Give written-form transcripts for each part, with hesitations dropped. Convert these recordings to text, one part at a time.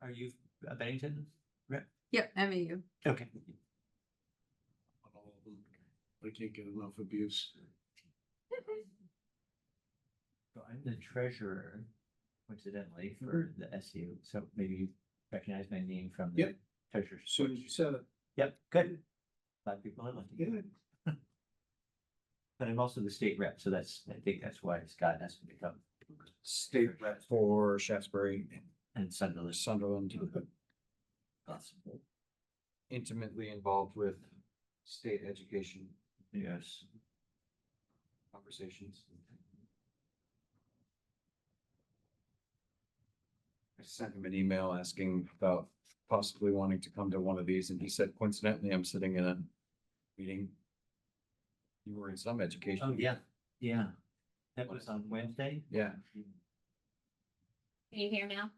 Are you a Bennington rep? Yep, MAU. Okay. I can't get enough abuse. So I'm the treasurer, coincidentally, for the SU, so maybe you recognize my name from the Yep. treasurer's. As soon as you said it. Yep, good. Glad people are looking. Good. But I'm also the state rep, so I think that's why Scott has to become. State rep for Shaftesbury And Sunderland. Sunderland. Possible. Intimately involved with state education Yes. conversations. I sent him an email asking about possibly wanting to come to one of these, and he said coincidentally, I'm sitting in a meeting. You were in some education. Oh, yeah, yeah. That was on Wednesday? Yeah. Can you hear now?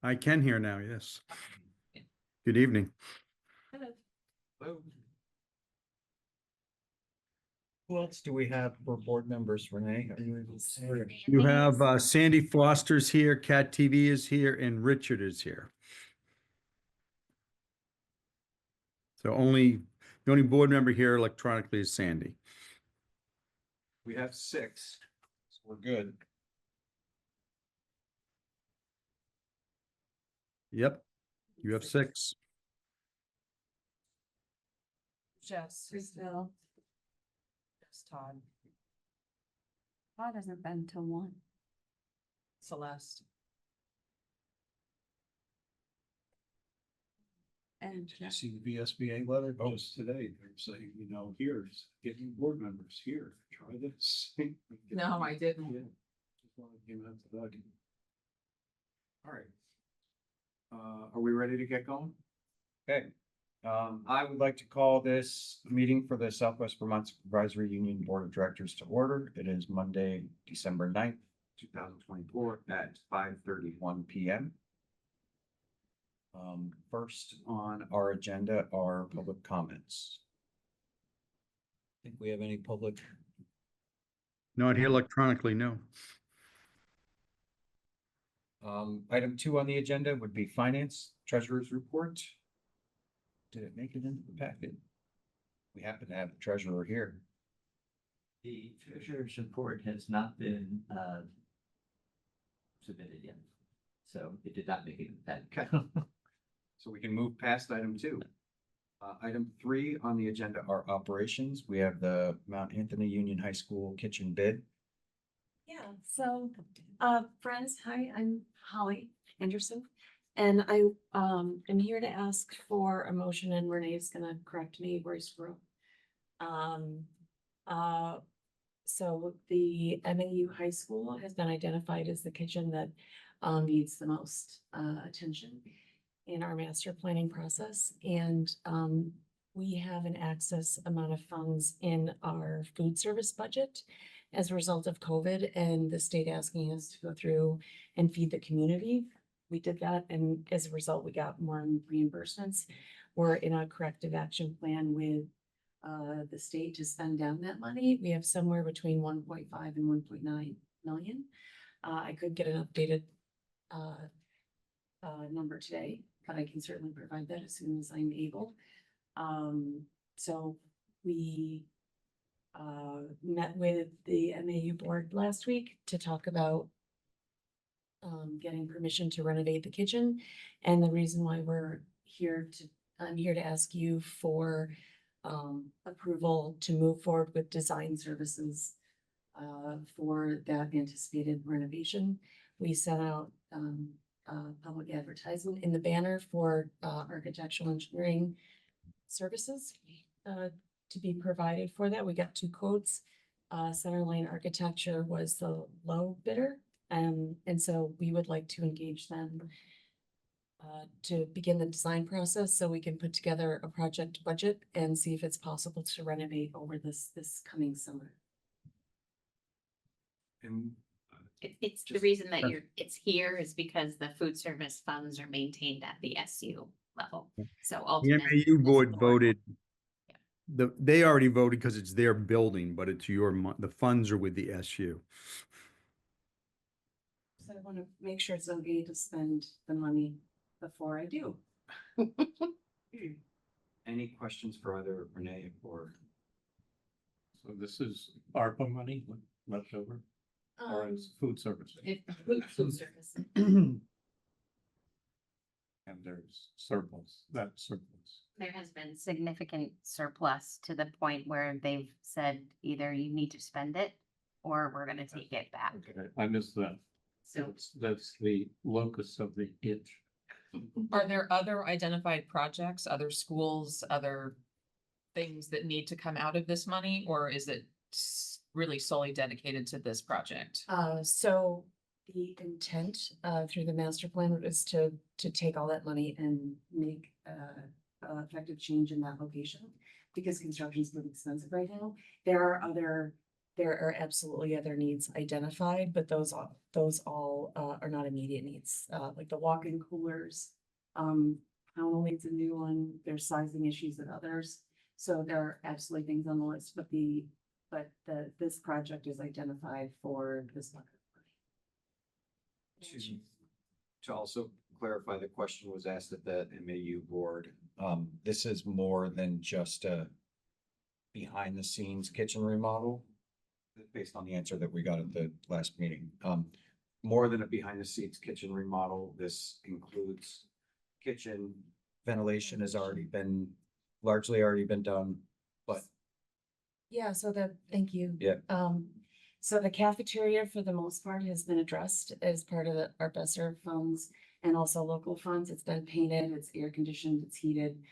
I can hear now, yes. Good evening. Hello. Who else do we have for board members, Renee? Are you able to say? You have Sandy Foster's here, Cat TV is here, and Richard is here. So the only board member here electronically is Sandy. We have 6, so we're good. Yep, you have 6. Jess, Bill. Just Todd. Todd hasn't been till 1. Celeste. And Did you see the VSBA letter just today? They're saying, here's getting board members here, try this. No, I didn't. Yeah, just wanted to give that to Doug. All right. Are we ready to get going? Okay. I would like to call this meeting for the Southwest Vermont Supervisory Union Board of Directors to order. It is Monday, December 9th, 2024 at 5:31 p.m. First on our agenda are public comments. Think we have any public? Not here electronically, no. Item 2 on the agenda would be finance treasurer's report. Did it make it into the packet? We happen to have the treasurer here. The treasurer's report has not been submitted yet, so it did not make it in the packet. So we can move past item 2. Item 3 on the agenda are operations. We have the Mount Anthony Union High School kitchen bid. Yeah, so, friends, hi, I'm Holly Anderson. And I, am here to ask for a motion, and Renee's gonna correct me where I screw up. So the MAU High School has been identified as the kitchen that, needs the most, attention in our master planning process. And, we have an excess amount of funds in our food service budget as a result of COVID and the state asking us to go through and feed the community. We did that, and as a result, we got more reimbursements. We're in a corrective action plan with the state to spend down that money. We have somewhere between 1.5 and 1.9 million. I could get an updated number today, but I can certainly provide that as soon as I'm able. So we met with the MAU board last week to talk about getting permission to renovate the kitchen. And the reason why I'm here to ask you for approval to move forward with design services for that anticipated renovation. We sent out public advertisement in the banner for architectural engineering services to be provided for that. We got 2 quotes. Center Lane Architecture was the low bidder. And so we would like to engage them to begin the design process so we can put together a project budget and see if it's possible to renovate over this coming summer. And It's the reason that it's here is because the food service funds are maintained at the SU level. So The ultimately. MAU this board voted, they already voted because it's their building, but it's the funds are with the SU. So I want to make sure it's okay to spend the money before I do. Any questions for either Renee or? So this is ARPA money left over, or it's food service? Food service. And there's surplus, that surplus. There has been significant surplus to the point where they've said either you need to spend it or we're gonna take it back. Okay, I missed that. So That's the locus of the itch. Are there other identified projects, other schools, other things that need to come out of this money, or is it really solely dedicated to this project? So the intent, through the master plan was to take all that money and make, effective change in that location. Because construction is really expensive right now. There are absolutely other needs identified, but those all are not immediate needs, like the walk-in coolers. Pownell needs a new one, there's sizing issues at others, so there are absolutely things on the list, but this project is identified for this bucket. To also clarify, the question was asked at the MAU board. This is more than just a behind the scenes kitchen remodel. Based on the answer that we got at the last meeting. More than a behind the scenes kitchen remodel, this includes kitchen. Ventilation has largely already been done, but Yeah, thank you. Yeah. So the cafeteria for the most part has been addressed as part of our BESSER funds and also local funds. It's been painted, it's air conditioned, it's heated.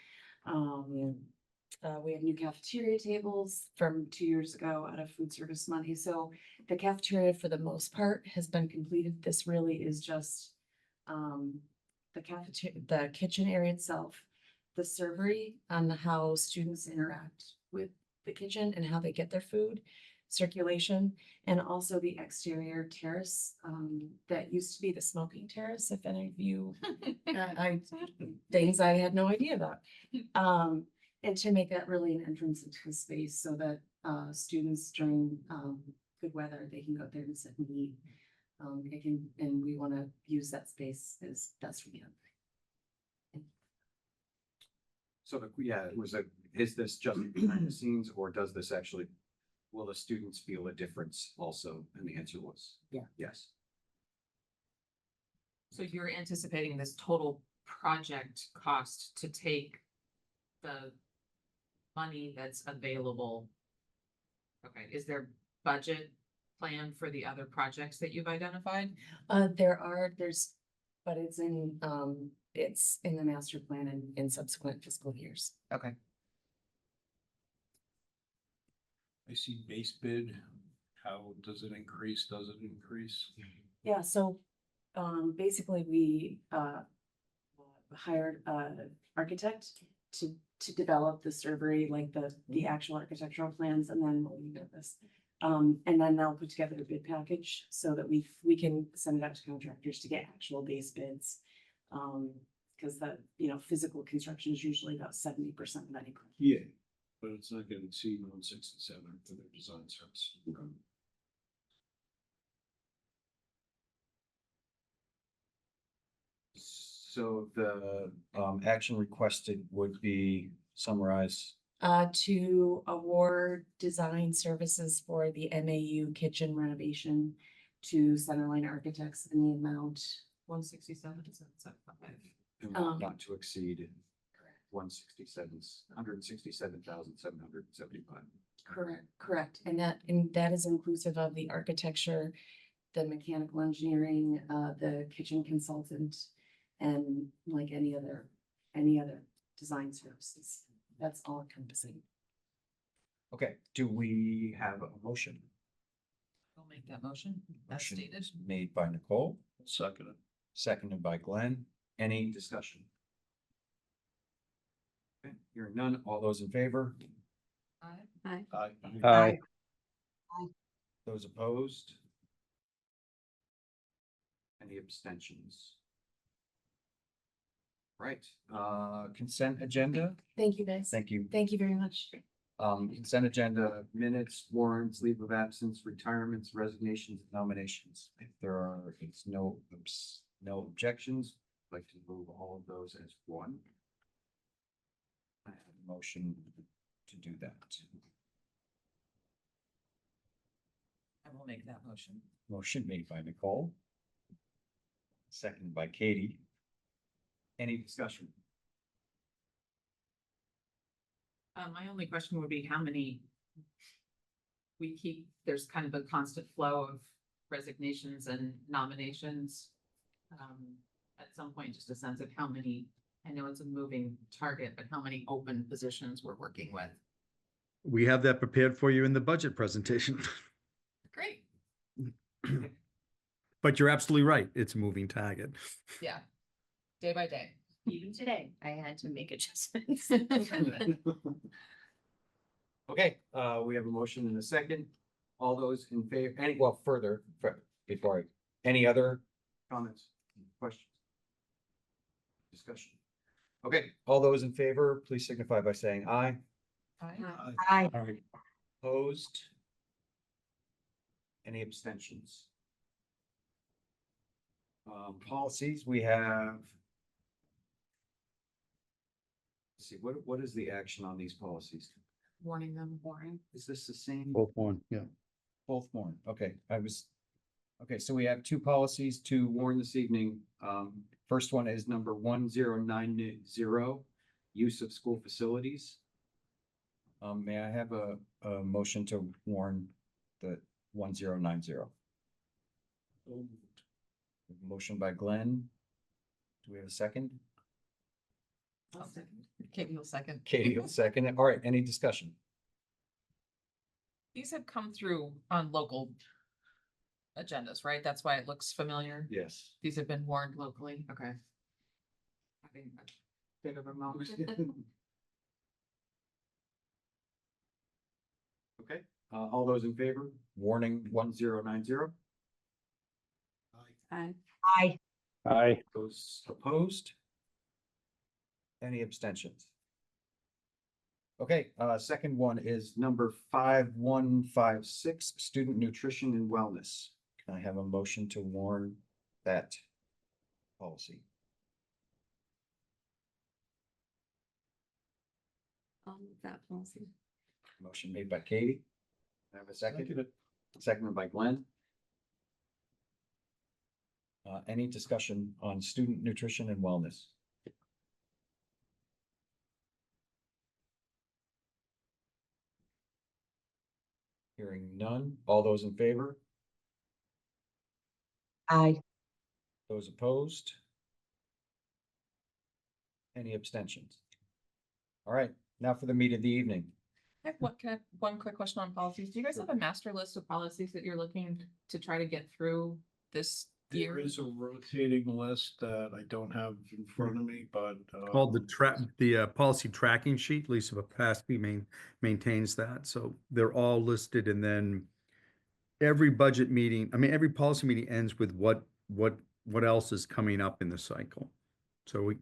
We have new cafeteria tables from 2 years ago out of food service money. So the cafeteria for the most part has been completed. This really is just the kitchen area itself, the servery on how students interact with the kitchen and how they get their food, circulation, and also the exterior terrace that used to be the smoking terrace. If any of you, things I had no idea about. And to make that really an entrance into the space so that students during good weather, they can go there and sit and eat. And we want to use that space as best we can. so is this just behind the scenes or does this actually, will the students feel a difference also? And the answer was. Yeah. Yes. So you're anticipating this total project cost to take the money that's available? Okay, is there budget plan for the other projects that you've identified? But it's in the master plan and in subsequent fiscal years. Okay. I see base bid. How does it increase? Does it increase? Yeah, so basically we hired an architect to develop the survey, like the actual architectural plans, and then we'll leave it at this. And then they'll put together a bid package so that we can send it out to contractors to get actual base bids. Because physical construction is usually about 70% of any project. Yeah, but it's not gonna exceed 167 for their design service. So the action requested would be summarize. To award design services for the MAU kitchen renovation to Centerline Architects in the amount. 167 is that Not to exceed 167,775. Correct. And that is inclusive of the architecture, the mechanical engineering, the kitchen consultant, and like any other design services. That's all encompassing. Okay, do we have a motion? I'll make that motion as Motion stated. Made by Nicole, Second. seconded by Glenn. Any discussion? Okay, hearing none. All those in favor? Aye. Aye. Those opposed? Any abstentions? Right, consent agenda. Thank you, guys. Thank you. Thank you very much. Consent agenda, minutes, warrants, leave of absence, retirements, resignations, nominations. If there are, it's no objections, I'd like to move all of those as one. I have a motion to do that. I will make that motion. Motion made by Nicole. Seconded by Katie. Any discussion? My only question would be how many we keep, there's kind of a constant flow of resignations and nominations. At some point, just a sense of how many, I know it's a moving target, but how many open positions we're working with. We have that prepared for you in the budget presentation. Great. But you're absolutely right. It's a moving target. Yeah. Day by day. Even today, I had to make adjustments. Okay, we have a motion and a second. All those in favor, before any other comments, questions? Discussion. Okay, all those in favor, please signify by saying aye. Aye. All right. Opposed? Any abstentions? Policies, we have. Let's see, what is the action on these policies? Warning them. Is this the same? Both one, yeah. Both warned, okay, okay, so we have two policies to warn this evening. First one is number 1090, use of school facilities. May I have a motion to warn the 1090? Motion by Glenn. Do we have a second? Katie will second. Katie will second it. All right, any discussion? These have come through on local agendas, right? That's why it looks familiar. Yes. These have been warned locally. Okay. Having a bit of a moment. Okay, all those in favor, warning 1090? Aye. Aye. Those opposed? Any abstentions? Okay, second one is number 5156, student nutrition and wellness. Can I have a motion to warn that policy? That policy. Motion made by Katie. Can I have a second? Seconded. Seconded by Glenn. Any discussion on student nutrition and wellness? Hearing none. All those in favor? Aye. Those opposed? Any abstentions? All right, now for the meat of the evening. One quick question on policies. Do you guys have a master list of policies that you're looking to try to get through this There year? is a rotating list that I don't have in front of me, but. Called the policy tracking sheet. Lisa Papaski maintains that. So they're all listed, and then every budget meeting, every policy meeting ends with what else is coming up in the cycle. So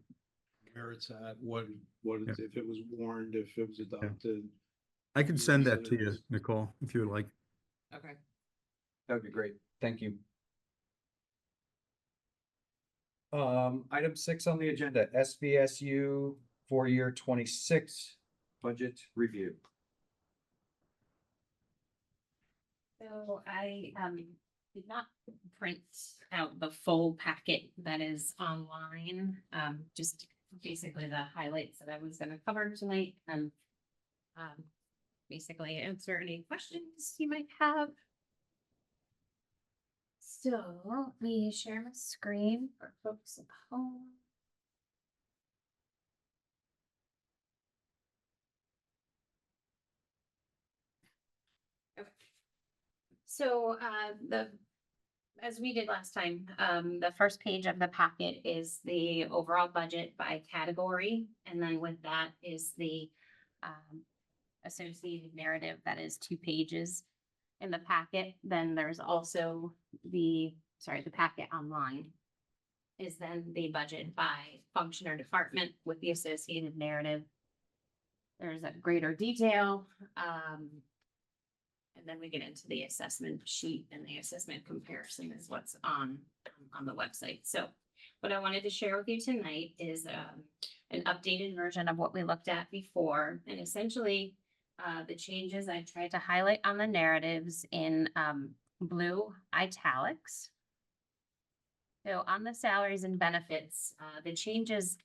Where it's at, what, Yeah. if it was warned, if it was adopted. I can send that to you, Nicole, if you would like. Okay. That would be great. Thank you. Item 6 on the agenda, SVSU 4-year 26 budget review. So I did not print out the full packet that is online, just basically the highlights that I was gonna cover tonight and basically answer any questions you might have. So let me share my screen for folks at home. Okay. So as we did last time, the first page of the packet is the overall budget by category. And then with that is the associated narrative that is 2 pages in the packet. Then there's also the packet online is then the budget by function or department with the associated narrative. there's a greater detail. And then we get into the assessment sheet, and the assessment comparison is what's on the website. So what I wanted to share with you tonight is an updated version of what we looked at before, and essentially the changes I tried to highlight on the narratives in blue italics. So on the salaries and benefits, the changes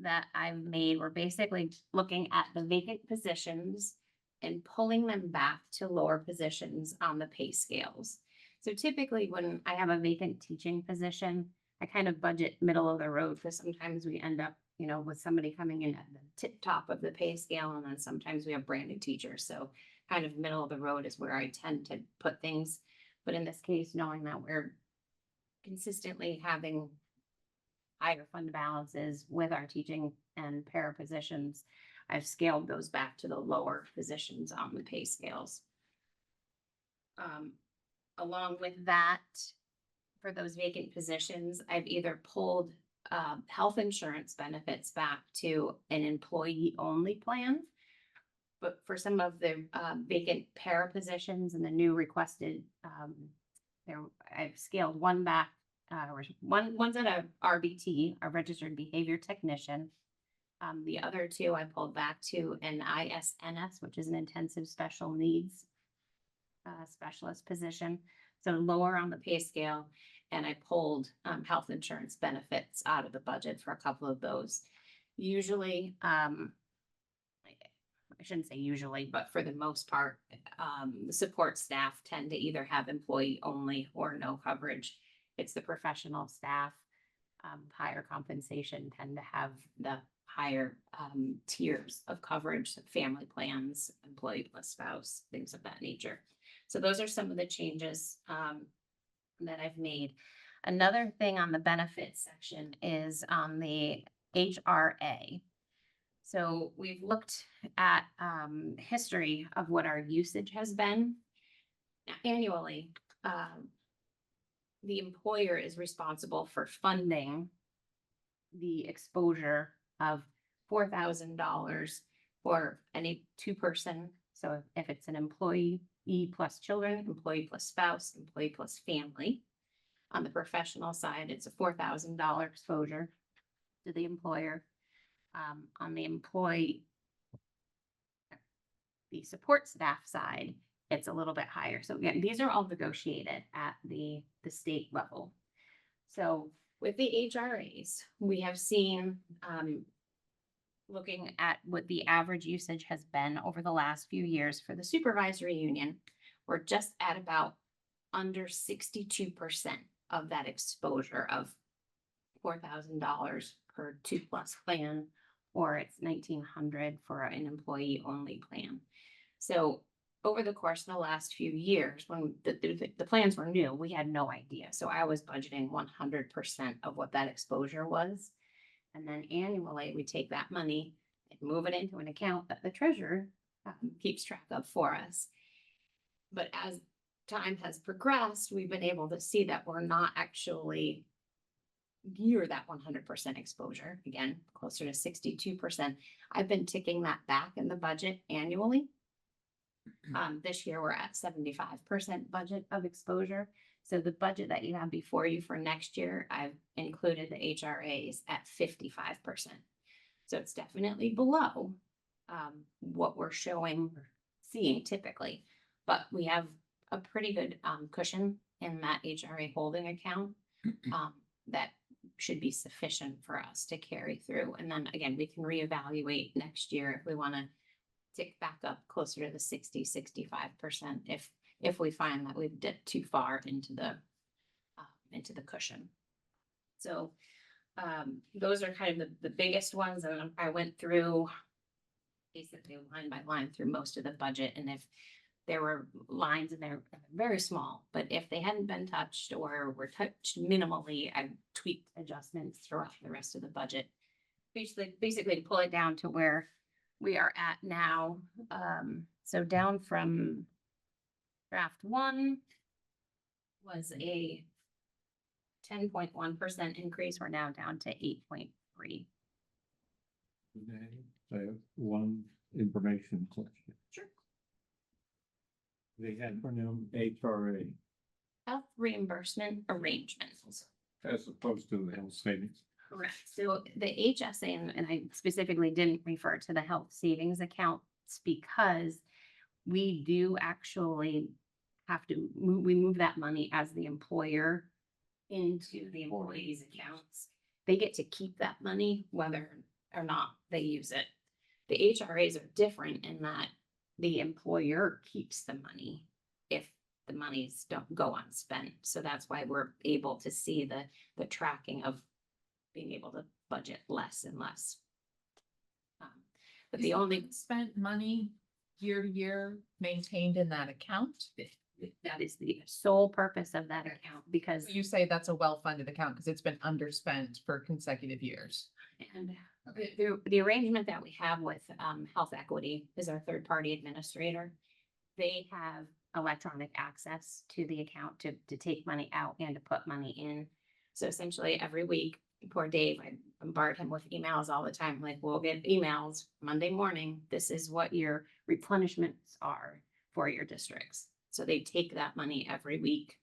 that I've made were basically looking at the vacant positions and pulling them back to lower positions on the pay scales. So typically when I have a vacant teaching position, I kind of budget middle of the road, because sometimes we end up, with somebody coming in at the tip top of the pay scale, and then sometimes we have brand new teachers. So kind of middle of the road is where I tend to put things. But in this case, knowing that we're consistently having higher fund balances with our teaching and para positions, I've scaled those back to the lower positions on the pay scales. Along with that, for those vacant positions, I've either pulled health insurance benefits back to an employee-only plan. But for some of the vacant para positions and the new requested, I've scaled one back, one's at a RBT, a registered behavior technician. The other two I pulled back to an ISNS, which is an intensive special needs specialist position. So lower on the pay scale, and I pulled health insurance benefits out of the budget for a couple of those. Usually, I shouldn't say usually, but for the most part, the support staff tend to either have employee only or no coverage. It's the professional staff, higher compensation, tend to have the higher tiers of coverage, family plans, employee plus spouse, things of that nature. So those are some of the changes that I've made. Another thing on the benefits section is on the HRA. So we've looked at history of what our usage has been. Now, annually. The employer is responsible for funding the exposure of $4,000 for any two-person. So if it's an employee plus children, employee plus spouse, employee plus family. On the professional side, it's a $4,000 exposure to the employer. On the support staff side, it's a little bit higher. So again, these are all negotiated at the state level. So with the HRAs, we have seen, looking at what the average usage has been over the last few years for the supervisory union, we're just at about under 62% of that exposure of $4,000 per 2+ plan, or it's $1,900 for an employee only plan. So over the course of the last few years, when the plans were new, we had no idea. So I was budgeting 100% of what that exposure was. And then annually, we take that money and move it into an account that the treasurer keeps track of for us. But as time has progressed, we've been able to see that we're not actually near that 100% exposure. Again, closer to 62%. I've been ticking that back in the budget annually. This year we're at 75% budget of exposure. So the budget that you have before you for next year, I've included the HRAs at 55%. So it's definitely below what we're seeing typically, but we have a pretty good cushion in that HRA holding account that should be sufficient for us to carry through. And then again, we can reevaluate next year if we want to tick back up closer to the 60-65% if we find that we've dipped too far into the cushion. So those are kind of the biggest ones, and I went through basically line by line through most of the budget, and if there were lines in there very small, but if they hadn't been touched or were touched minimally, I tweaked adjustments throughout the rest of the budget. Basically to pull it down to where we are at now. So down from draft 1 was a 10.1% increase. We're now down to 8.3. I have one information question. Sure. The acronym HRA Health reimbursement arrangements. as opposed to the health savings. Correct. So the HSA, and I specifically didn't refer to the health savings accounts because we do actually have to move, we move that money as the employer into the employees' accounts. They get to keep that money whether or not they use it. The HRAs are different in that the employer keeps the money if the monies don't go unspent. So that's why we're able to see the tracking of being able to budget less and less. But the only, spent money year to year maintained in that account? that is the sole purpose of that account because, You say that's a well-funded account because it's been underspent for consecutive years. and the arrangement that we have with Health Equity is our third-party administrator. They have electronic access to the account to take money out and to put money in. So essentially every week, poor Dave, I bombard him with emails all the time, like we'll get emails Monday morning. This is what your replenishments are for your districts. So they take that money every week.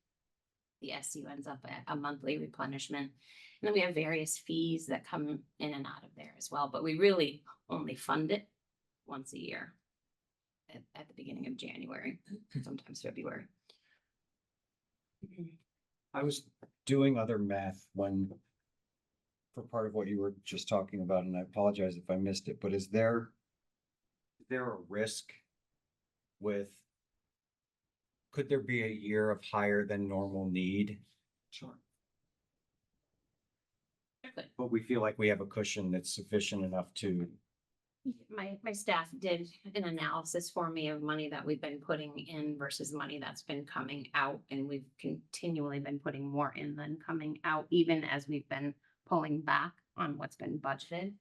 The SU ends up at a monthly replenishment. And then we have various fees that come in and out of there as well, but we really only fund it once a year. At the beginning of January, sometimes February. I was doing other math when, for part of what you were just talking about, and I apologize if I missed it, but is there a risk with, could there be a year of higher than normal need? Sure. But we feel like we have a cushion that's sufficient enough to, My staff did an analysis for me of money that we've been putting in versus money that's been coming out, and we've continually been putting more in than coming out, even as we've been pulling back on what's been budgeted.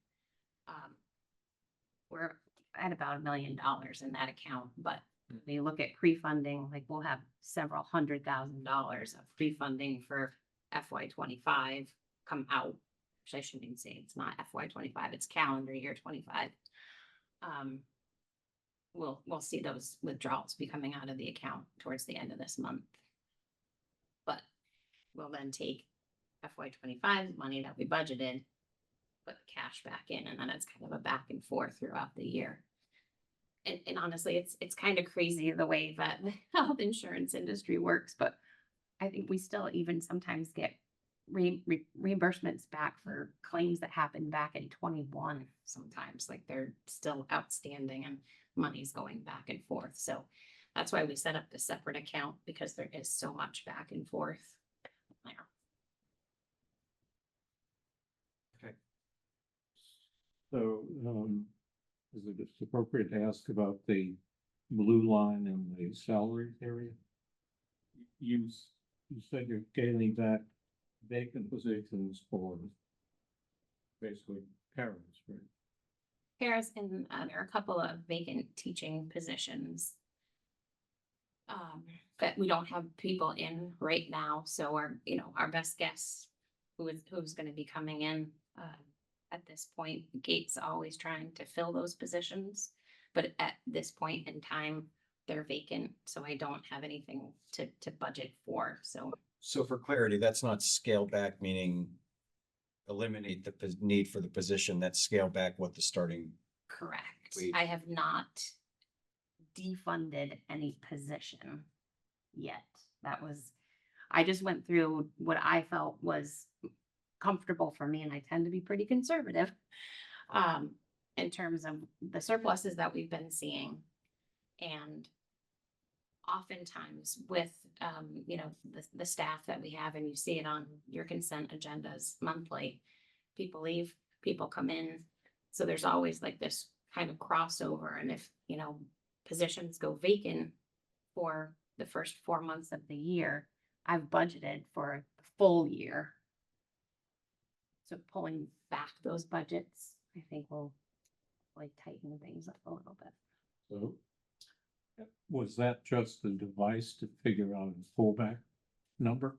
We're at about $1 million in that account, but when you look at pre-funding, like we'll have several $100,000 of pre-funding for FY 25 come out. Which I shouldn't even say it's not FY 25, it's calendar year 25. We'll see those withdrawals be coming out of the account towards the end of this month. But we'll then take FY 25 money that we budgeted, put the cash back in, and then it's kind of a back and forth throughout the year. And honestly, it's kind of crazy the way that the health insurance industry works, but I think we still even sometimes get reimbursements back for claims that happened back in 21 sometimes, like they're still outstanding and money's going back and forth. So that's why we set up the separate account, because there is so much back and forth there. So, is it appropriate to ask about the blue line in the salary area? You said you're scaling back vacant positions for basically parents, right? Paras, and there are a couple of vacant teaching positions that we don't have people in right now. So our best guess who's going to be coming in at this point. Gates always trying to fill those positions, but at this point in time, they're vacant. So I don't have anything to budget for. so for clarity, that's not scale back, meaning eliminate the need for the position, that's scale back what the starting. Correct. Wait. I have not defunded any position yet. I just went through what I felt was comfortable for me, and I tend to be pretty conservative in terms of the surpluses that we've been seeing. And oftentimes with, the staff that we have, and you see it on your consent agendas monthly, people leave, people come in. So there's always like this kind of crossover. And if, positions go vacant for the first 4 months of the year, I've budgeted for the full year. So pulling back those budgets, I think will like tighten things up a little bit. So was that just a device to figure out a fallback number?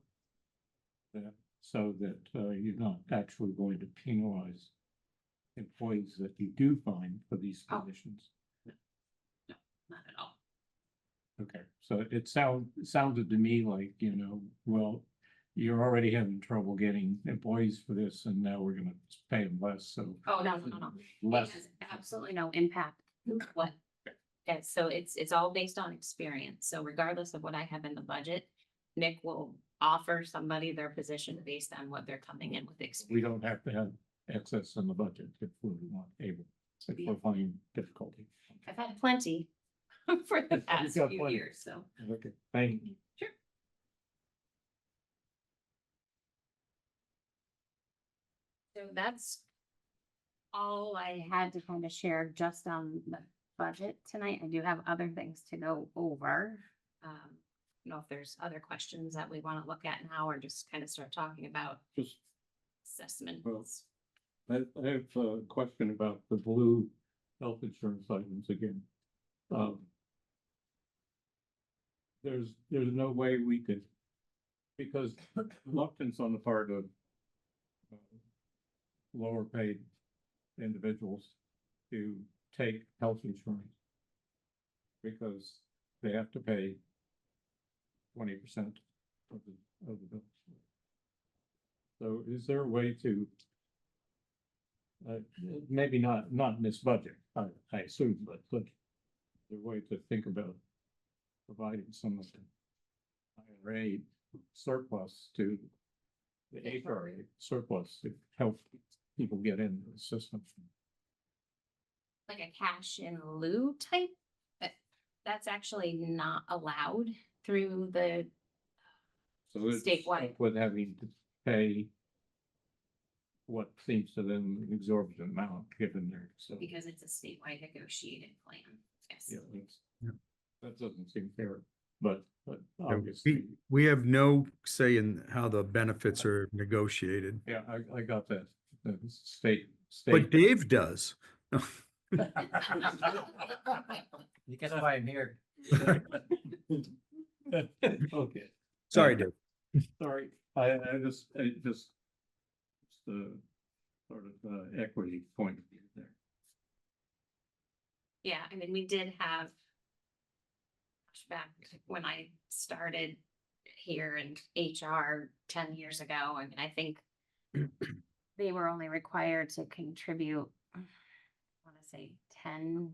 So that you're not actually going to penalize employees that you do find for these Oh. positions? not at all. Okay, so it sounded to me like, well, you're already having trouble getting employees for this, and now we're gonna pay them less, so. Oh, no. It Less. has absolutely no impact. What? Yeah, so it's all based on experience. So regardless of what I have in the budget, Nick will offer somebody their position based on what they're coming in with We experience. don't have to have excess in the budget if we're not able, if we're finding difficulty. I've had plenty for the past got few plenty. years, so. Okay, thank you. Sure. So that's all I had to kind of share just on the budget tonight. I do have other things to go over. You know, if there's other questions that we want to look at now or just kind of start talking about Just, assessments. I have a question about the blue health insurance items again. There's no way we could, because reluctance on the part of lower paid individuals to take health insurance because they have to pay 20% of the bill. So is there a way to maybe not in this budget, I assume, but the way to think about providing some of the IRA surplus to the HRA surplus to help people get into the system. Like a cash in lieu type, that's actually not allowed through the, So it's Statewide. stuck with having to pay what seems to them an exorbitant amount given their, so. because it's a statewide negotiated plan. Yes. Yeah, that's, Yeah. that doesn't seem fair, but Yeah, obviously, We have no say in how the benefits are negotiated, yeah, I got that, the state. but Dave does. You guess why I'm here. Okay, Sorry, Dave. sorry, I just, the sort of equity point of view there. Yeah, I mean, we did have back when I started here in HR 10 years ago, I mean, I think they were only required to contribute, I want to say 10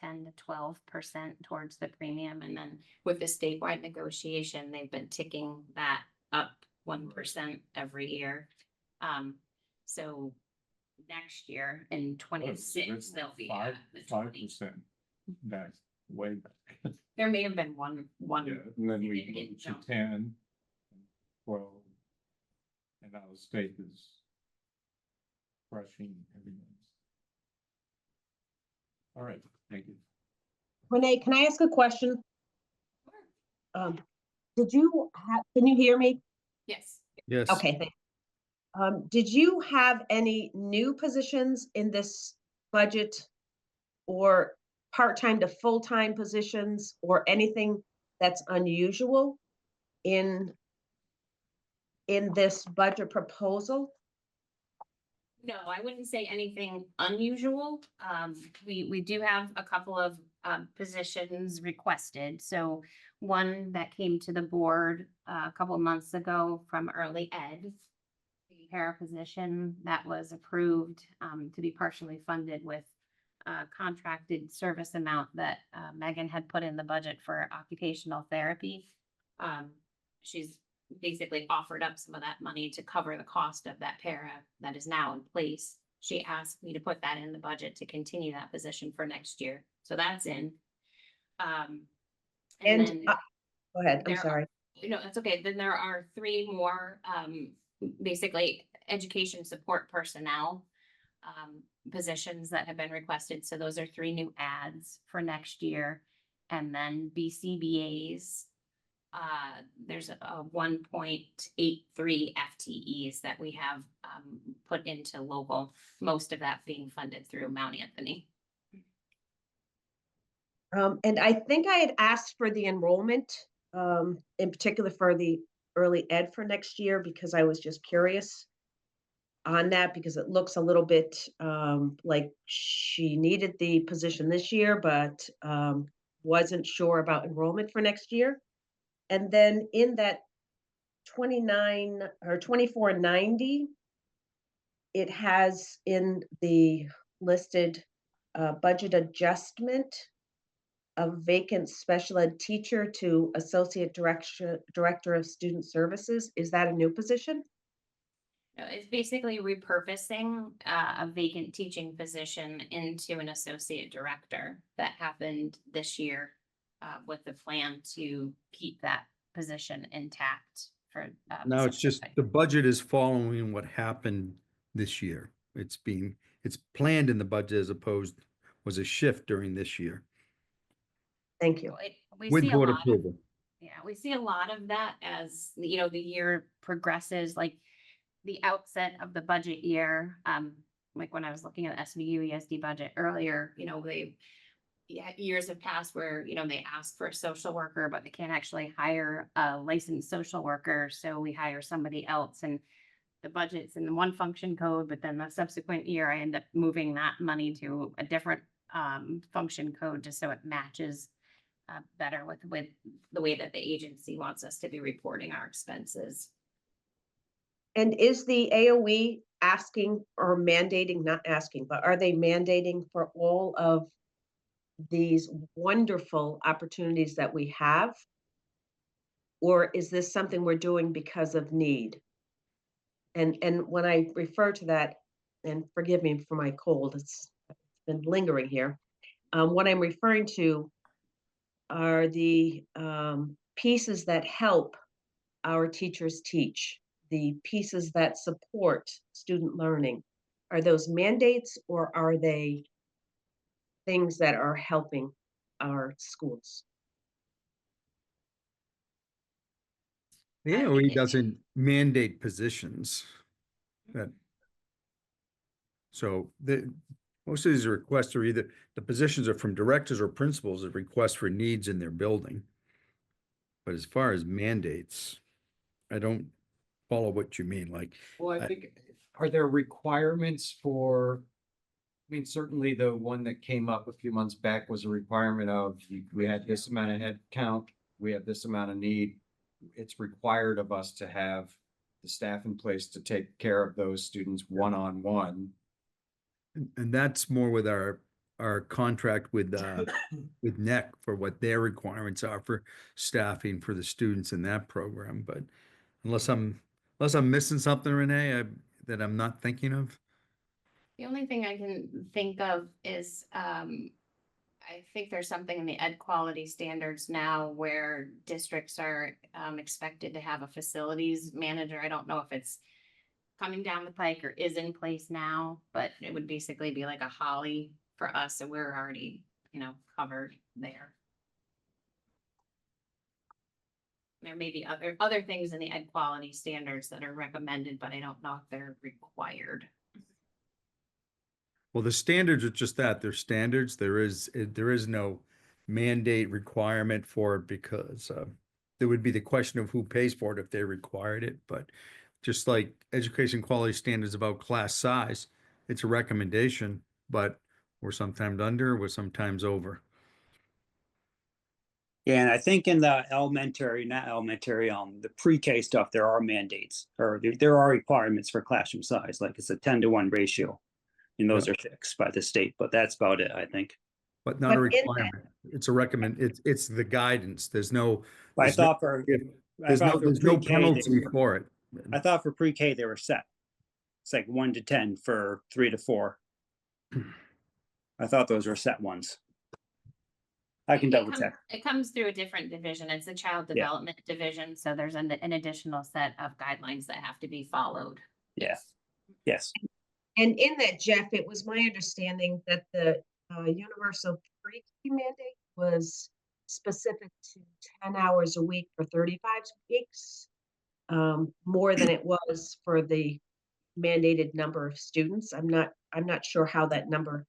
to 12% towards the premium. And then with the statewide negotiation, they've been ticking that up 1% every year. So next year in 26, they'll be at the 20. 5% back, way back. There may have been one. Yeah, and then we significant moved to jump. 10, 12, and now the state is crushing everything. All right, thank you. Renee, can I ask a question? Did you have, can you hear me? Yes. Yes. Okay, thank did you have any new positions in this budget or part-time to full-time positions or anything that's unusual in this budget proposal? No, I wouldn't say anything unusual. We do have a couple of positions requested. So one that came to the board a couple of months ago from early ed, the para position that was approved to be partially funded with contracted service amount that Megan had put in the budget for occupational therapy. She's basically offered up some of that money to cover the cost of that para that is now in place. She asked me to put that in the budget to continue that position for next year. So that's in. And, then Go ahead, I'm there sorry. that's okay. Then there are three more, basically education support personnel positions that have been requested. So those are three new ads for next year. And then BCBA's, there's a 1.83 FTEs that we have put into local, most of that being funded through Mount Anthony. And I think I had asked for the enrollment, in particular for the early ed for next year, because I was just curious on that, because it looks a little bit like she needed the position this year, but wasn't sure about enrollment for next year. And then in that 29 or 2490, it has in the listed budget adjustment a vacant special ed teacher to associate director of student services. Is that a new position? No, it's basically repurposing a vacant teaching position into an associate director. That happened this year with the plan to keep that position intact for. Now it's just, the budget is following what happened this year. It's planned in the budget as opposed, was a shift during this year Thank you. We with see a board lot of, approval. yeah, we see a lot of that as, you know, the year progresses, like the outset of the budget year. Like when I was looking at SVU ESD budget earlier, you know, years have passed where, you know, they ask for a social worker, but they can't actually hire a licensed social worker. So we hire somebody else, and the budget's in the one function code, but then the subsequent year, I end up moving that money to a different function code just so it matches better with the way that the agency wants us to be reporting our expenses. And is the AOE asking or mandating, not asking, but are they mandating for all of these wonderful opportunities that we have? Or is this something we're doing because of need? And when I refer to that, and forgive me for my cold, it's been lingering here. What I'm referring to are the pieces that help our teachers teach, the pieces that support student learning. Are those mandates, or are they things that are helping our schools? The AOE doesn't mandate positions. So most of these requests are either, the positions are from directors or principals of requests for needs in their building. But as far as mandates, I don't follow what you mean, like. Well, I think, are there requirements for, I mean, certainly the one that came up a few months back was a requirement of, we had this amount of head count, we have this amount of need. It's required of us to have the staff in place to take care of those students one-on-one. And that's more with our contract with NEC for what their requirements are for staffing for the students in that program. But unless I'm missing something, Renee, that I'm not thinking of. The only thing I can think of is, I think there's something in the ed quality standards now where districts are expected to have a facilities manager. I don't know if it's coming down the pike or is in place now, but it would basically be like a Holly for us, so we're already, you know, covered there. There may be other things in the ed quality standards that are recommended, but I don't know if they're required. Well, the standards are just that, they're standards. There is no mandate requirement for it because there would be the question of who pays for it if they required it. But just like education quality standards about class size, it's a recommendation, but we're sometimes under, we're sometimes over. Yeah, and I think in the the pre-K stuff, there are mandates, or there are requirements for classroom size, like it's a 10-to-1 ratio. And those are fixed by the state, but that's about it, I think. But not a But in that- requirement. It's a it's the guidance. There's no. But I there's no- thought for There's no pre-K, penalty for it. I thought for pre-K they were set. It's like 1 to 10 for 3 to 4. I thought those were set ones. I can double check. It comes through a different division. It's the child Yeah. development division, so there's an additional set of guidelines that have to be followed. Yeah. Yes. And in that, Jeff, it was my understanding that the universal pre-K mandate was specific to 10 hours a week for 35 weeks, more than it was for the mandated number of students. I'm not sure how that number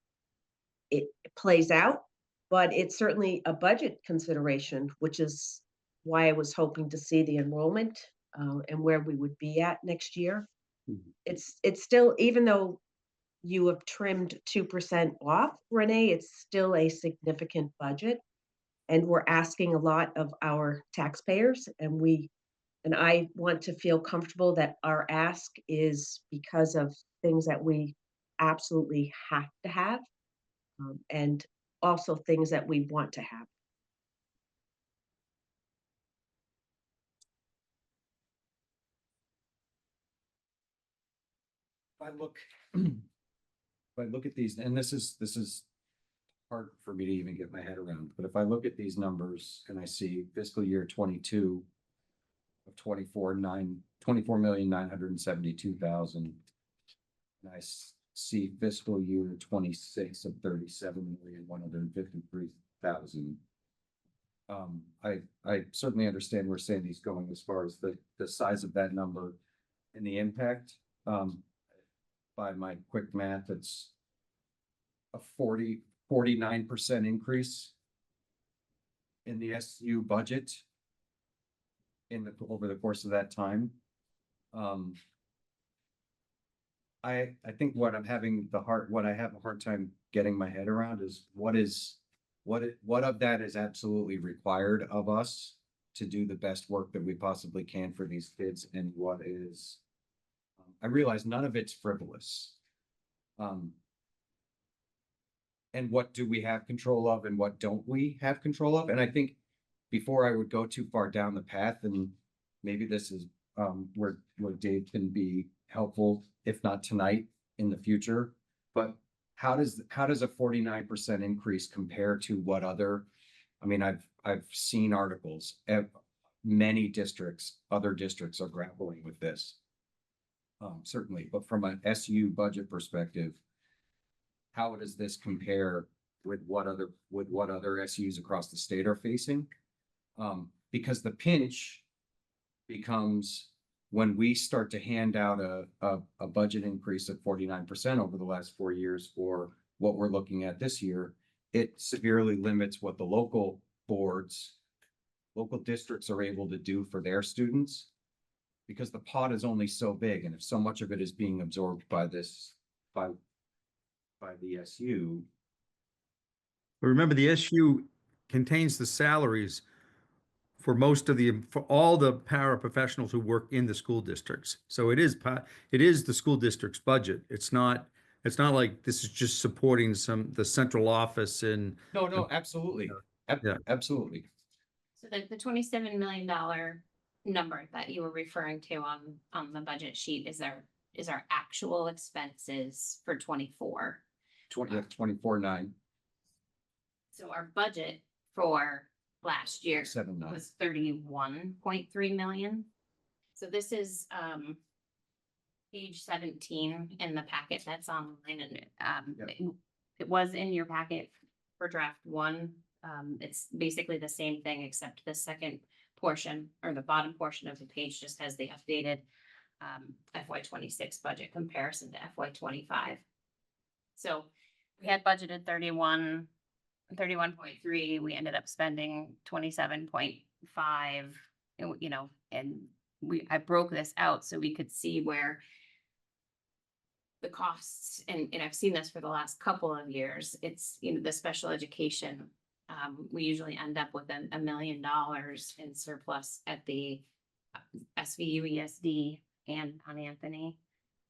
it plays out, but it's certainly a budget consideration, which is why I was hoping to see the enrollment and where we would be at next year. Mhm. It's still, even though you have trimmed 2% off, Renee, it's still a significant budget. and we're asking a lot of our taxpayers, and I want to feel comfortable that our ask is because of things that we absolutely have to have, and also things that we want to have. If I look at these, and this is hard for me to even get my head around, but if I look at these numbers and I see fiscal year 22 of 24,972,000, and see fiscal year 26 of 37,153,000. I certainly understand where Sandy's going as far as the size of that number and the impact. By my quick math, it's a 49% increase in the SU budget over the course of that time. I think what I have a hard time getting my head around is what of that is absolutely required of us to do the best work that we possibly can for these kids, and what is, I realize none of it's frivolous. And what do we have control of and what don't we have control of? And I think before I would go too far down the path, and maybe this is where Dave can be helpful, if not tonight, in the future, but how does a 49% increase compare to what other, I mean, I've seen articles, many other districts are grappling with this. Certainly, but from an SU budget perspective, how does this compare with what other SUs across the state are facing? Because the pinch becomes when we start to hand out a budget increase of 49% over the last 4 years for what we're looking at this year, it severely limits what the local districts are able to do for their students, because the pot is only so big, and if so much of it is being absorbed by the SU. But remember, the SU contains the salaries for all the paraprofessionals who work in the school districts. So it is the school district's budget. It's not like this is just supporting the central office and. No, absolutely. Yeah. Absolutely. So the $27 million number that you were referring to on the budget sheet is our actual expenses for 24. 24.9. So our budget for last year 7.9. was 31.3 million. So this is page 17 in the packet that's online, and it was in your packet for draft 1. It's basically the same thing, except the second portion, or the bottom portion of the page, just has the updated FY26 budget comparison to FY25. So we had budgeted 31.3, we ended up spending 27.5, and I broke this out so we could see where the costs, and I've seen this for the last couple of years. It's, the special education, we usually end up with $1 million in surplus at the SVU, ESD, and on Anthony,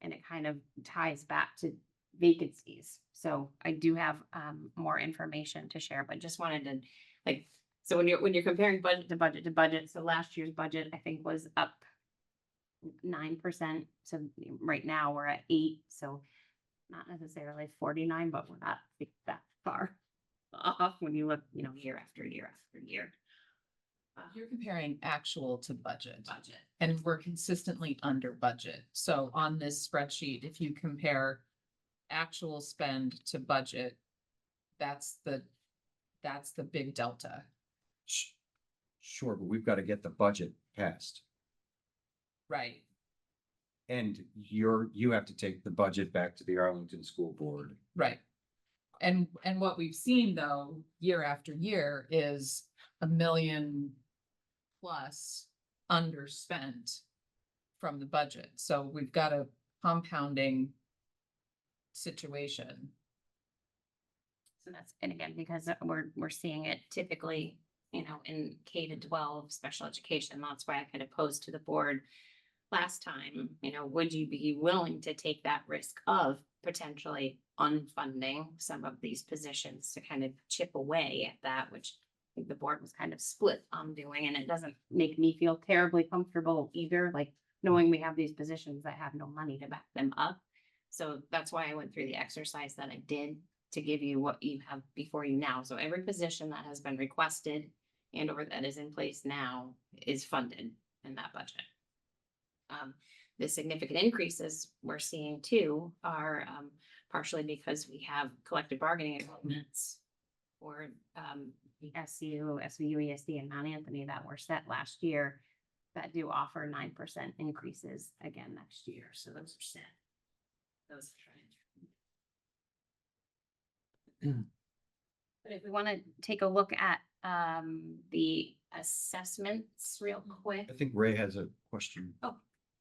and it kind of ties back to vacancies. So I do have more information to share, but just wanted to, so when you're comparing budget to budget to budget, so last year's budget I think was up 9%. So right now we're at 8, so not necessarily 49, but we're not that far off when you look, year after year after year. You're comparing actual to budget. And we're consistently under budget. So on this spreadsheet, if you compare actual spend to budget, that's the big delta. Sure, but we've got to get the budget passed, Right. and you have to take the budget back to the Arlington School Board. Right. And what we've seen though, year after year, is $1 million plus underspent from the budget. So we've got a compounding situation. So that's, and again, because we're seeing it typically in K to 12 special education. That's why I kind of posed to the board last time, would you be willing to take that risk of potentially unfunding some of these positions to kind of chip away at that, which I think the board was kind of split on doing, and it doesn't make me feel terribly comfortable either, like knowing we have these positions that have no money to back them up. So that's why I went through the exercise that I did to give you what you have before you now. So every position that has been requested and or that is in place now is funded in that budget. The significant increases we're seeing too are partially because we have collective bargaining agreements for the SU, SVU, ESD, and Mount Anthony that were set last year that do offer 9% increases again next year. So those are set. Those are trying. But if we want to take a look at the assessments real quick. I think Ray has a question. Oh,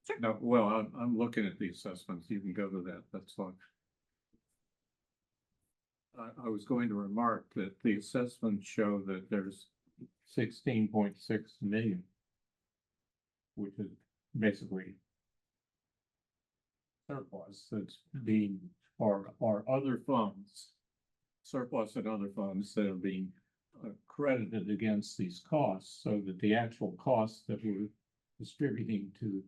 sure. No, well, I'm looking at the assessments. You can go to that. That's fine. I was going to remark that the assessments show that there's 16.6 million, which is basically surplus that's being, or other funds, surplus and other funds that are being credited against these costs, so that the actual costs that we're distributing to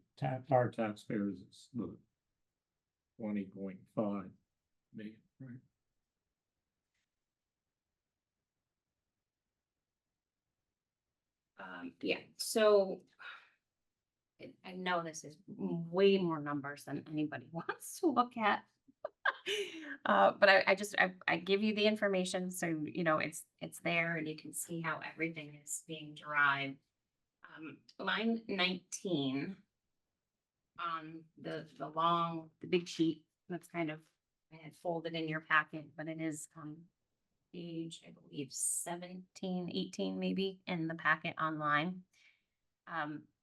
our taxpayers is the 20.5 million, right? Yeah, so I know this is way more numbers than anybody wants to look at. But I give you the information, so it's there and you can see how everything is being derived. Line 19 on the big sheet that's kind of, I had folded in your packet, but it is page, I believe 17, 18 maybe in the packet online.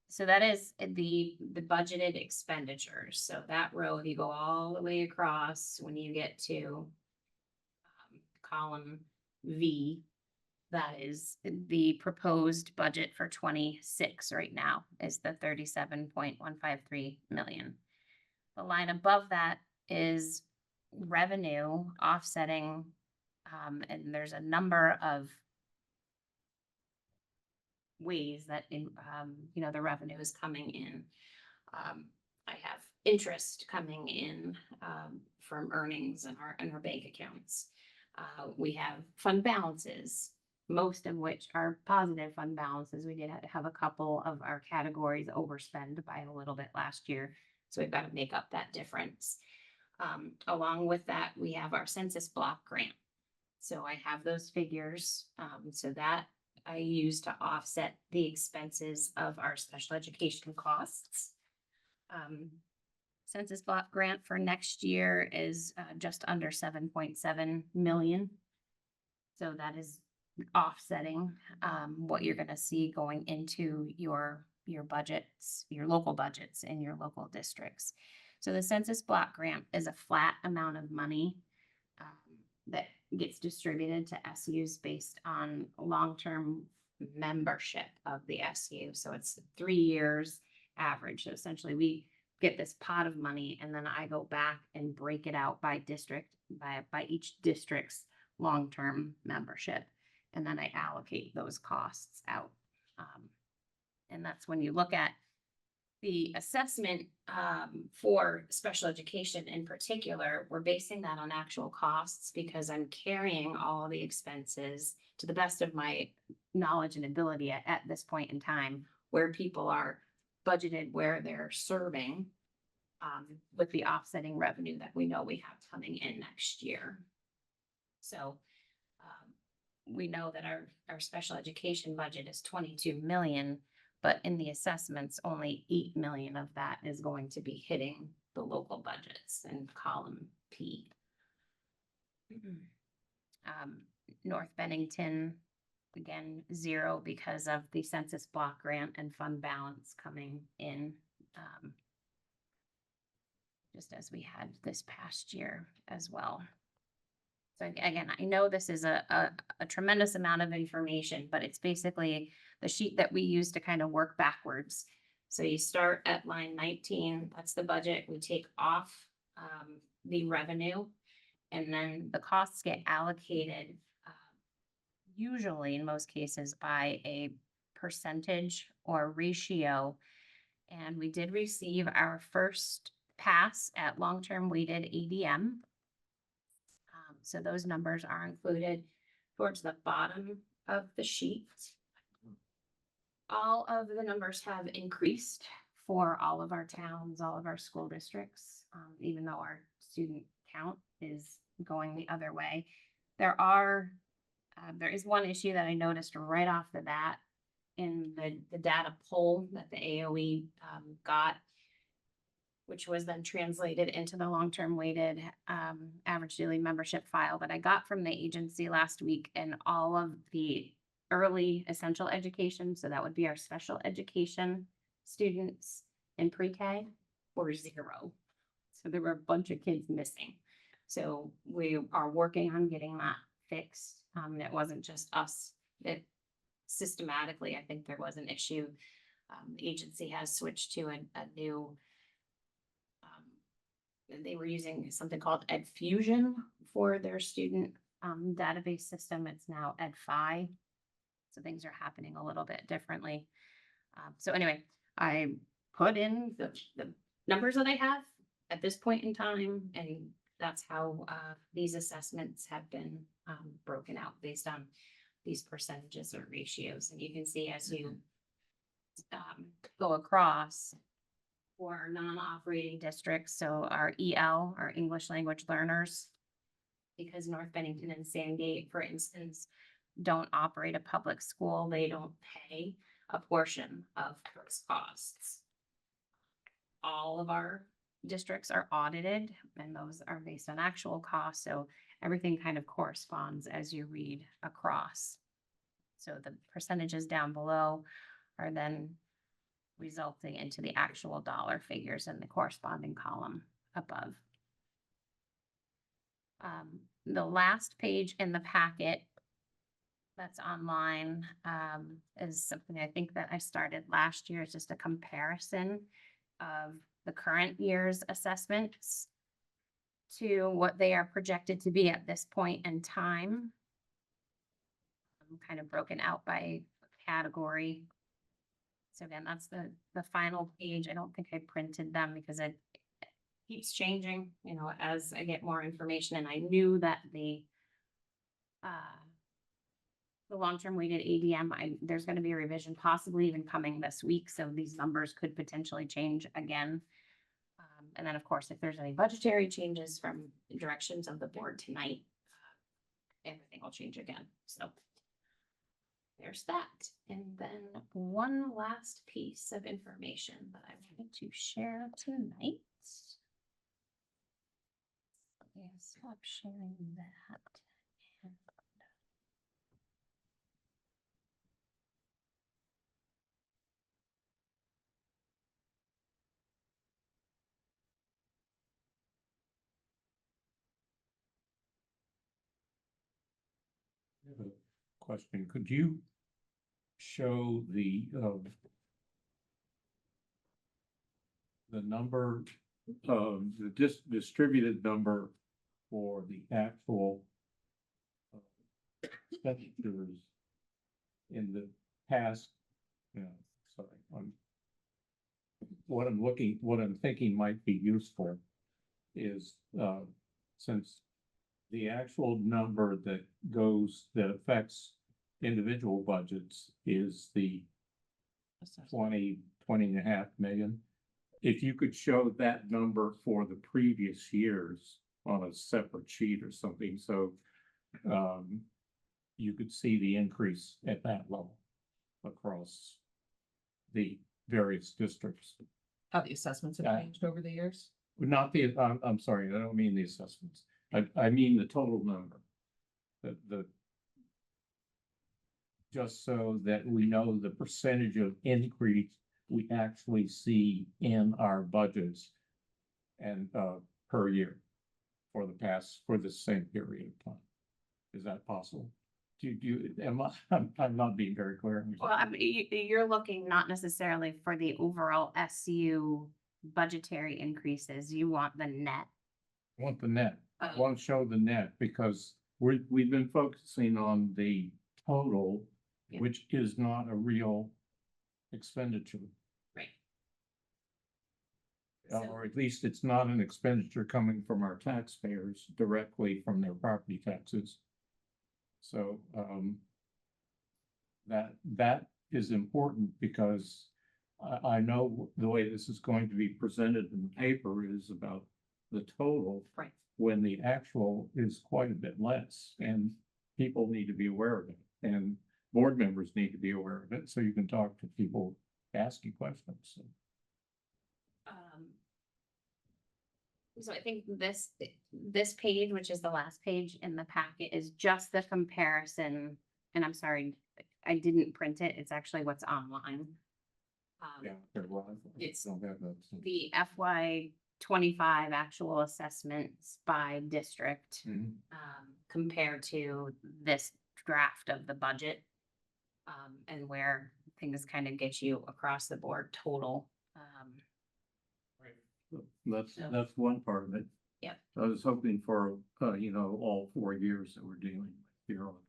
So that is the budgeted expenditures. So that row, if you go all the way across, when you get to column V, that is the proposed budget for 26 right now is the 37.153 million. The line above that is revenue offsetting, and there's a number of ways that the revenue is coming in. I have interest coming in from earnings in our bank accounts. We have fund balances, most of which are positive fund balances. We did have a couple of our categories overspend by a little bit last year, so we've got to make up that difference. Along with that, we have our census block grant. So I have those figures, so that I use to offset the expenses of our special education costs. Census block grant for next year is just under 7.7 million. So that is offsetting what you're going to see going into your budgets, your local budgets in your local districts. So the census block grant is a flat amount of money that gets distributed to SUs based on long-term membership of the SU. So it's 3 years average. So essentially we get this pot of money and then I go back and break it out by district, by each district's long-term membership. And then I allocate those costs out. And that's when you look at the assessment for special education in particular, we're basing that on actual costs because I'm carrying all the expenses to the best of my knowledge and ability at this point in time, where people are budgeted, where they're serving with the offsetting revenue that we know we have coming in next year. So we know that our special education budget is 22 million. But in the assessments, only 8 million of that is going to be hitting the local budgets in column P. North Bennington, again, 0 because of the census block grant and fund balance coming in, just as we had this past year as well. So again, I know this is a tremendous amount of information, but it's basically the sheet that we use to kind of work backwards. So you start at line 19, that's the budget. We take off the revenue, and then the costs get allocated usually in most cases by a percentage or ratio. And we did receive our first pass at long-term weighted ADM. So those numbers are included towards the bottom of the sheet. All of the numbers have increased for all of our towns, all of our school districts, even though our student count is going the other way. There is one issue that I noticed right off the bat in the data poll that the AOE got, which was then translated into the long-term weighted average daily membership file that I got from the agency last week, and all of the early essential education, so that would be our special education students in pre-K, were 0. So there were a bunch of kids missing. So we are working on getting that fixed. It wasn't just us. It systematically, I think there was an issue. The agency has switched to a new, they were using something called EdFusion for their student database system. It's now EdFi. So things are happening a little bit differently. So anyway, I put in the numbers that I have at this point in time, and that's how these assessments have been broken out based on these percentages or ratios. And you can see as you go across for our non-operating districts, so our EL, our English language learners, because North Bennington and Sandgate, for instance, don't operate a public school, they don't pay a portion of those costs. All of our districts are audited, and those are based on actual costs, so everything kind of corresponds as you read across. So the percentages down below are then resulting into the actual dollar figures in the corresponding column above. The last page in the packet that's online is something I think that I started last year. It's just a comparison of the current year's assessments to what they are projected to be at this point in time. I'm kind of broken out by category. So again, that's the final page. I don't think I printed them because it keeps changing, you know, as I get more information. And I knew that the long-term weighted ADM, there's going to be a revision possibly even coming this week. So these numbers could potentially change again. And then of course, if there's any budgetary changes from the directions of the board tonight, everything will change again. So there's that. And then one last piece of information that I wanted to share tonight. Yeah, stop sharing that. I have a question. Could you show the number, the distributed number for the actual expenditures in the past? Sorry, what I'm thinking might be useful is since the actual number that affects individual budgets is the 20.5 million. If you could show that number for the previous years on a separate sheet or something, so you could see the increase at that level across the various districts. How the assessments have changed over the years? Not the, I'm sorry, I don't mean the assessments. I mean the total number. Just so that we know the percentage of increase we actually see in our budgets and per year for the same period of time. Is that possible? I'm not being very clear. Well, I mean, you're looking not necessarily for the overall SU budgetary increases, you want the net. I want the net. I Oh. want to show the net because we've been focusing on the total, Yeah. which is not a real expenditure. Right. Or at least it's not an expenditure coming from our taxpayers directly from their property taxes. So, that is important because I know the way this is going to be presented in the paper is about the total. Right. When the actual is quite a bit less, and people need to be aware of it, and board members need to be aware of it, so you can talk to people, ask you questions. So I think this page, which is the last page in the packet, is just the comparison. And I'm sorry, I didn't print it. It's actually what's online. Yeah, okay, well, I It's don't have that. So- The FY 25 actual assessments by district, Mhm. compared to this draft of the budget. And where things kind of get you across the board total. That's one part of it. Yep. I was hoping for, all 4 years that we're dealing with here on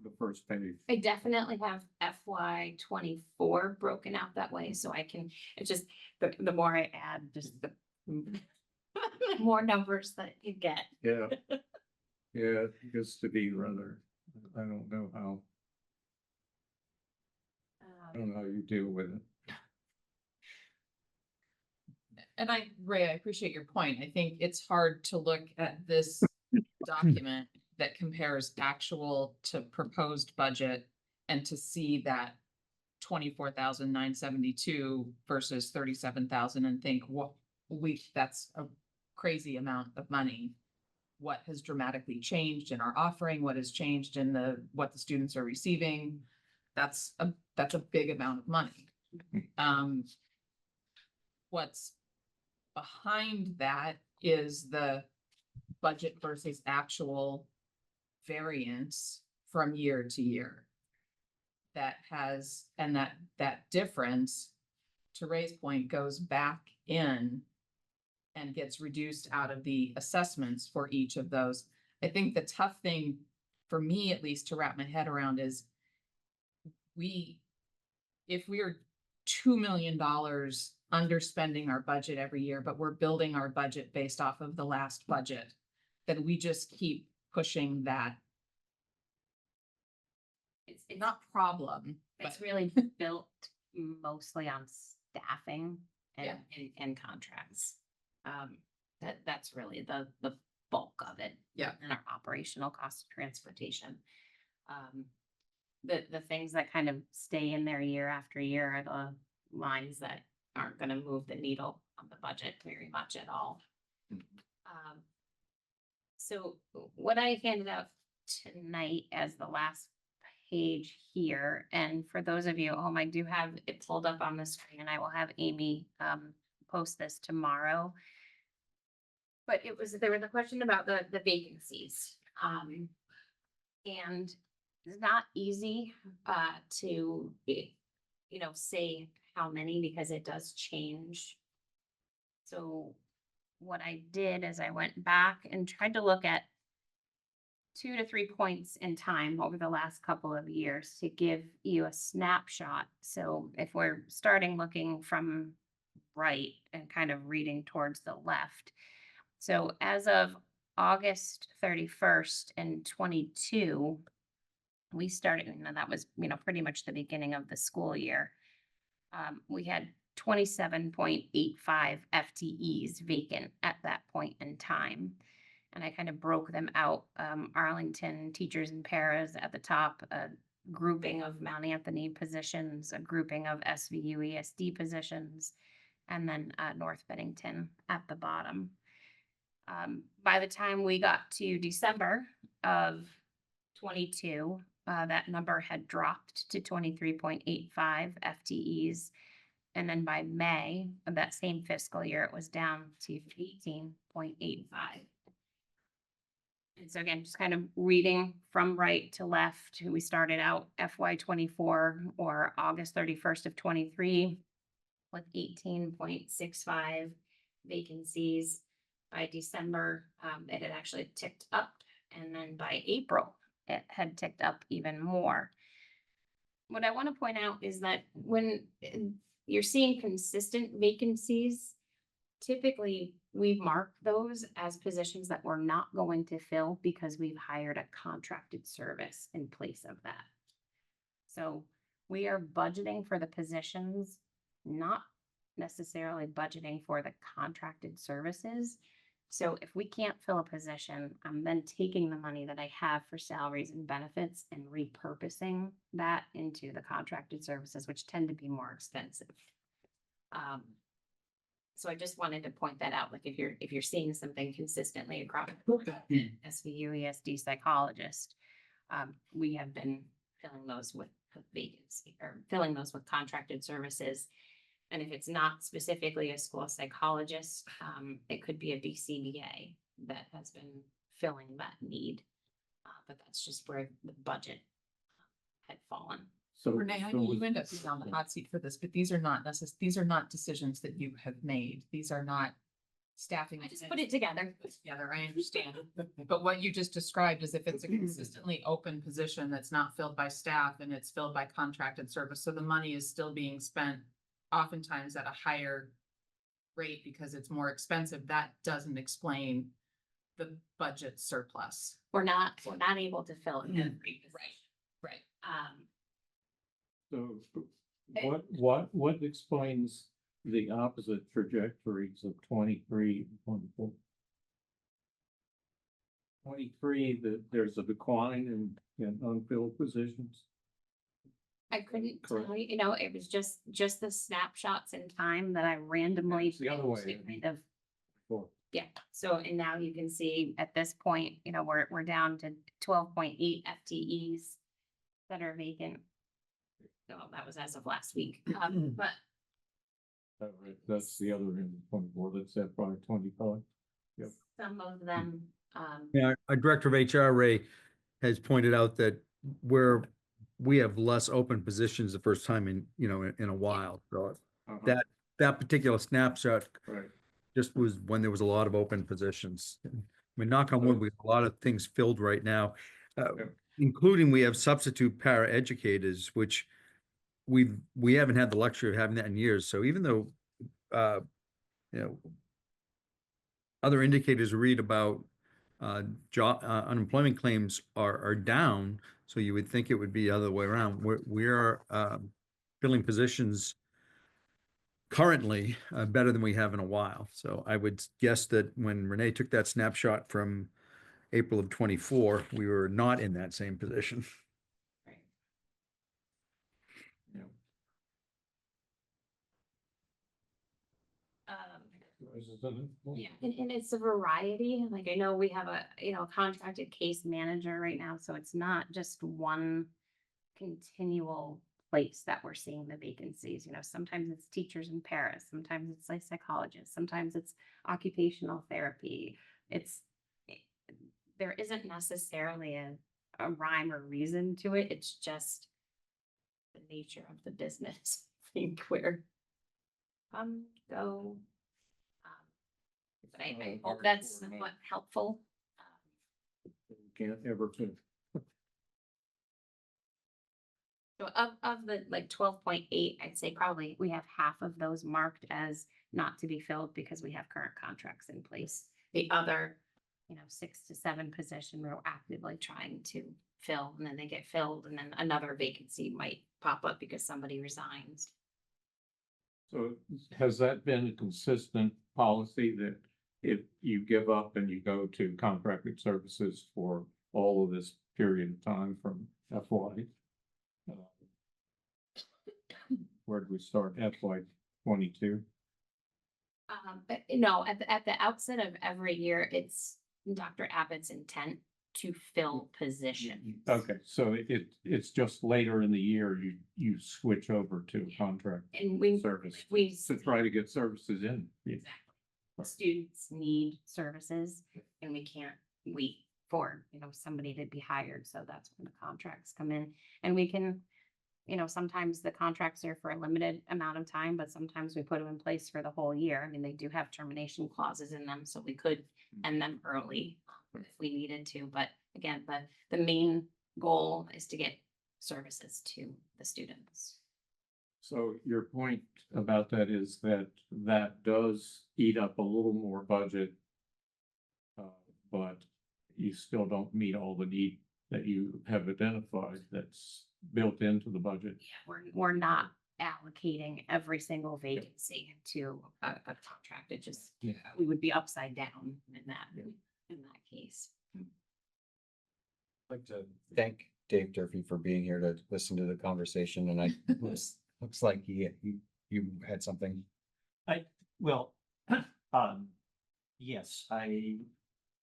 the first page. I definitely have FY 24 broken out that way, so I can, it's just, the more I add, just the more numbers that you get. Yeah. Yeah, it gets to be rather, I don't know how, I don't know how you deal with it. And Ray, I appreciate your point. I think it's hard to look at this document that compares actual to proposed budget and to see that 24,972 versus 37,000 and think, well, that's a crazy amount of money. What has dramatically changed in our offering? What has changed in what the students are receiving? That's a big amount of money. What's behind that is the budget versus actual variance from year to year. That difference, to Ray's point, goes back in and gets reduced out of the assessments for each of those. I think the tough thing, for me at least, to wrap my head around is if we're $2 million underspending our budget every year, but we're building our budget based off of the last budget, then we just keep pushing that. It's Not problem, but It's really built mostly on staffing and, and contracts. That's really the bulk of it. Yeah. And our operational cost of transportation. The things that kind of stay in there year after year are the lines that aren't gonna move the needle on the budget very much at all. So what I handed out tonight as the last page here, and for those of you at home, I do have it pulled up on the screen, and I will have Amy post this tomorrow. But there was a question about the vacancies. And it's not easy to say how many, because it does change. So what I did is I went back and tried to look at 2 to 3 points in time over the last couple of years to give you a snapshot. So if we're starting looking from right and kind of reading towards the left. So as of August 31st in 22, we started, and that was, pretty much the beginning of the school year. We had 27.85 FTEs vacant at that point in time. And I kind of broke them out. Arlington teachers and paras at the top, a grouping of Mount Anthony positions, a grouping of SVU ESD positions, and then North Bennington at the bottom. By the time we got to December of 22, that number had dropped to 23.85 FTEs. And then by May of that same fiscal year, it was down to 18.85. And so again, just kind of reading from right to left, we started out FY 24 or August 31st of 23 with 18.65 vacancies. By December, it had actually ticked up, and then by April, it had ticked up even more. What I want to point out is that when you're seeing consistent vacancies, typically we mark those as positions that we're not going to fill because we've hired a contracted service in place of that. So we are budgeting for the positions, not necessarily budgeting for the contracted services. So if we can't fill a position, I'm then taking the money that I have for salaries and benefits and repurposing that into the contracted services, which tend to be more expensive. So I just wanted to point that out, like if you're seeing something consistently across SVU, ESD psychologist, we have been filling those with vacancy or filling those with contracted services. And if it's not specifically a school psychologist, it could be a BCBA that has been filling that need. But that's just where the budget had fallen. So. Renee, I so know was- you end up being on the hot seat for this, but these are not these are not decisions that you have made. These are not staffing. I just put it together. Together, I understand. But what you just described is if it's a consistently open position that's not filled by staff and it's filled by contracted service, so the money is still being spent oftentimes at a higher rate because it's more expensive, that doesn't explain the budget surplus. We're not able to fill it. Right. So what explains the opposite trajectories of 23 and 24? 23, there's a decline in unfilled positions. I couldn't Correct. tell you, it was just the snapshots in time that I randomly. It's the other way. picked to kind of, Before. yeah, so, and now you can see at this point, we're down to 12.8 FTEs that are vacant. So that was as of last week, but That's the other end of 24, that's FY 25. Yep. some of them, Yeah, our director of HR, Ray, has pointed out that we have less open positions the first time in a while. So Uh-huh. that particular snapshot Right. just was when there was a lot of open positions. I mean, knock on wood, we have a lot of things filled right now, Yep. including we have substitute para educators, which we haven't had the luxury of having that in years. So even though, other indicators read about job unemployment claims are down, so you would think it would be the other way around. We are filling positions currently better than we have in a while. So I would guess that when Renee took that snapshot from April of 24, we were not in that same position. Yeah. yeah, and it's a variety. Like I know we have a, contracted case manager right now, so it's not just one continual place that we're seeing the vacancies. Sometimes it's teachers in Paris, sometimes it's like psychologists, sometimes it's occupational therapy. There isn't necessarily a rhyme or reason to it. It's just the nature of the business. I think where go. But I hope that's somewhat helpful. Can't ever finish. So of the 12.8, I'd say probably we have half of those marked as not to be filled because we have current contracts in place. The other, 6 to 7 position we're actively trying to fill, and then they get filled, and then another vacancy might pop up because somebody resigns. So has that been a consistent policy that if you give up and you go to contracted services for all of this period of time from FY? Where did we start? FY 22? But no, at the outset of every year, it's Dr. Abbott's intent to fill positions. Okay, so it's just later in the year, you switch over to contract And we service we to try to get services in. exactly. Students need services and we can't wait for, somebody to be hired. So that's when the contracts come in. And we can, sometimes the contracts are for a limited amount of time, but sometimes we put them in place for the whole year. I mean, they do have termination clauses in them, so we could end them early if we needed to. But again, the main goal is to get services to the students. So your point about that is that that does eat up a little more budget. But you still don't meet all the need that you have identified that's built into the budget. We're not allocating every single vacancy to a contract. It just, we would be upside down in that case. I'd like to thank Dave Durfee for being here to listen to the conversation, and looks like you had something. Well, yes, I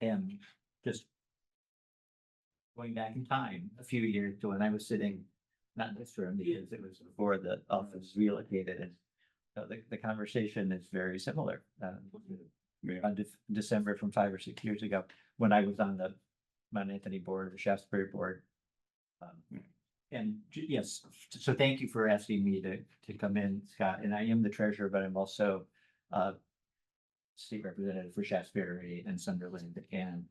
am just going back in time a few years to when I was sitting, not in this room, because it was before the office relocated, and the conversation is very similar. On December from 5 or 6 years ago, when I was on the Mount Anthony board, the Shaftesbury board. And yes, so thank you for asking me to come in, Scott, and I am the treasurer, but I'm also state representative for Shaftesbury and Sunderland, and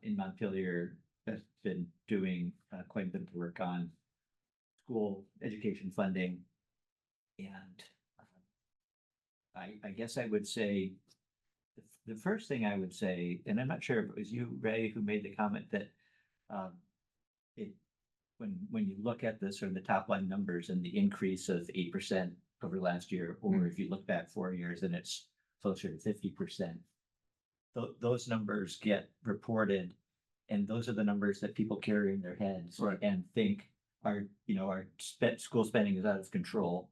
in Montpelier has been doing quite a bit of work on school education funding. And I guess I would say the first thing I would say, and I'm not sure if it was you, Ray, who made the comment that when you look at the sort of the top line numbers and the increase of 8% over last year, or if you look back 4 years and it's closer to 50%, those numbers get reported, and those are the numbers that people carry in their heads and think our school spending is out of control.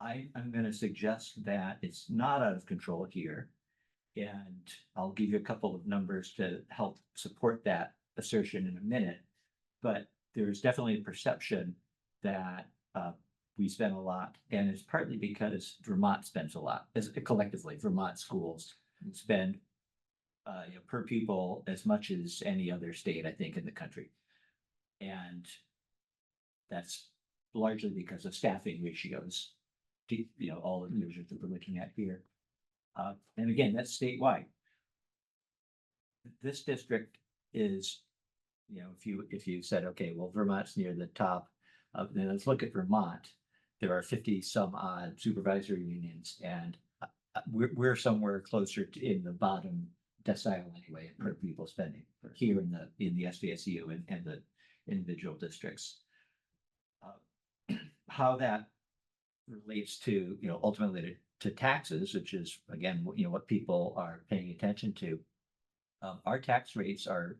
I'm going to suggest that it's not out of control here, and I'll give you a couple of numbers to help support that assertion in a minute. But there's definitely a perception that we spend a lot, and it's partly because Vermont spends a lot. As collectively, Vermont schools spend per pupil as much as any other state, I think, in the country, and that's largely because of staffing ratios. All of the measures that we're looking at here, and again, that's statewide. This district is, if you said, okay, well, Vermont's near the top, then let's look at Vermont. There are 50 some odd supervisory unions, and we're somewhere closer to in the bottom decile anyway per pupil spending here in the SVSU and the individual districts. How that relates to ultimately to taxes, which is again what people are paying attention to. Our tax rates are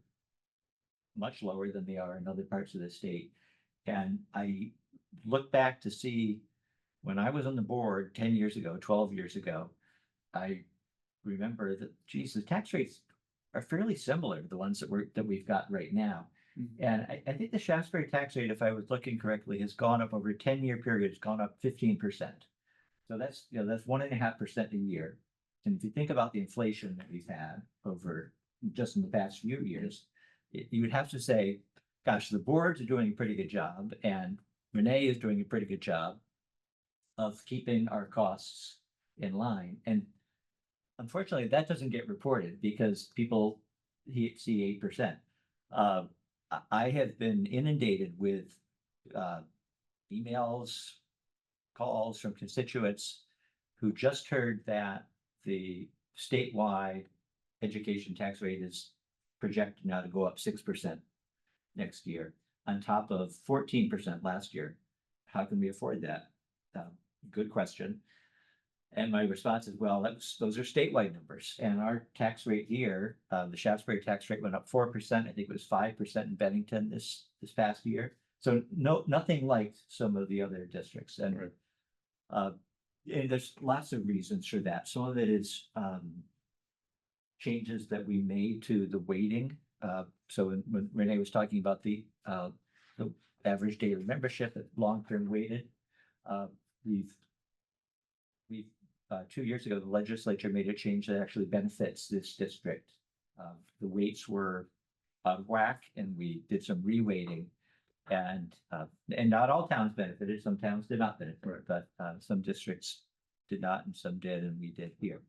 much lower than they are in other parts of the state, and I look back to see when I was on the board 10 years ago, 12 years ago, I remember that, geez, the tax rates are fairly similar to the ones that we've got right now. And I think the Shaftesbury tax rate, if I was looking correctly, has gone up over a 10-year period. It's gone up 15%. So that's 1.5% a year. And if you think about the inflation that we've had over just in the past few years, you would have to say, gosh, the boards are doing a pretty good job, and Renee is doing a pretty good job of keeping our costs in line. And unfortunately, that doesn't get reported because people see 8%. I have been inundated with emails, calls from constituents who just heard that the statewide education tax rate is projected now to go up 6% next year, on top of 14% last year. How can we afford that? Good question. And my response is, well, those are statewide numbers, and our tax rate here, the Shaftesbury tax rate went up 4%. I think it was 5% in Bennington this past year. So nothing like some of the other districts, and there's lots of reasons for that. Some of it is changes that we made to the weighting. So when Renee was talking about the average daily membership at long-term weighted, we've 2 years ago, the legislature made a change that actually benefits this district The weights were out of whack and we did some reweighting. And not all towns benefited, some towns did not benefit, but some districts did not and some did, and we did here.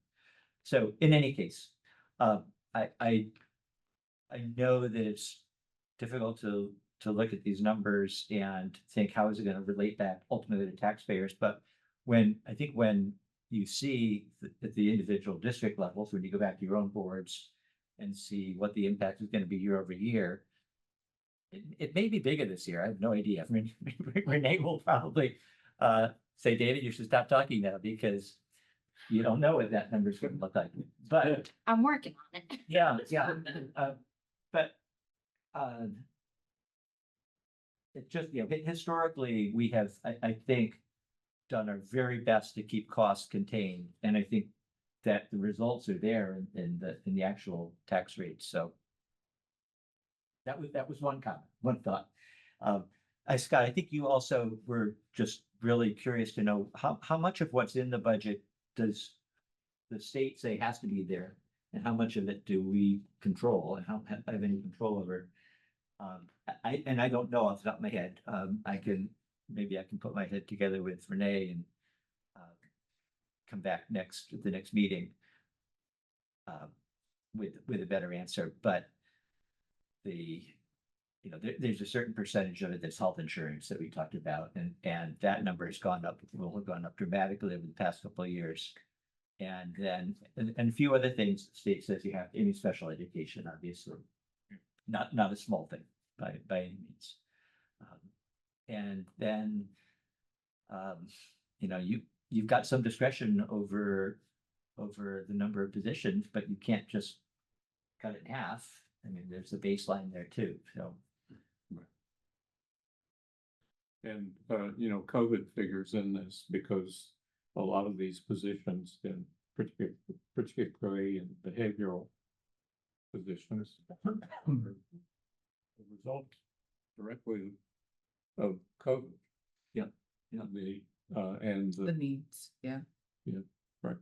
So in any case, I know that it's difficult to look at these numbers and think, how is it gonna relate back ultimately to taxpayers? But when you see at the individual district levels, when you go back to your own boards and see what the impact is gonna be year over year, it may be bigger this year. I have no idea. I mean, Renee will probably say, David, you should stop talking now because you don't know what that number's gonna look like. But I'm working on it. yeah, but it just, historically, we have, I think, done our very best to keep costs contained. And I think that the results are there in the actual tax rates. So that was one comment, one thought. Scott, I think you also were just really curious to know how much of what's in the budget does the state say has to be there? And how much of it do we control and how have any control over? I don't know off the top of my head. Maybe I can put my head together with Renee and come back at the next meeting with a better answer. But there's a certain percentage of it that's health insurance that we talked about, and that number has gone up, will have gone up dramatically over the past couple of years. And then, and a few other things, the state says you have any special education, obviously, not a small thing by any means. And then, you've got some discretion over the number of positions, but you can't just cut it in half. I mean, there's a baseline there too, so. And, COVID figures in this because a lot of these positions in particularly in behavioral positions are the result directly of COVID. Yeah. And The needs, yeah. right.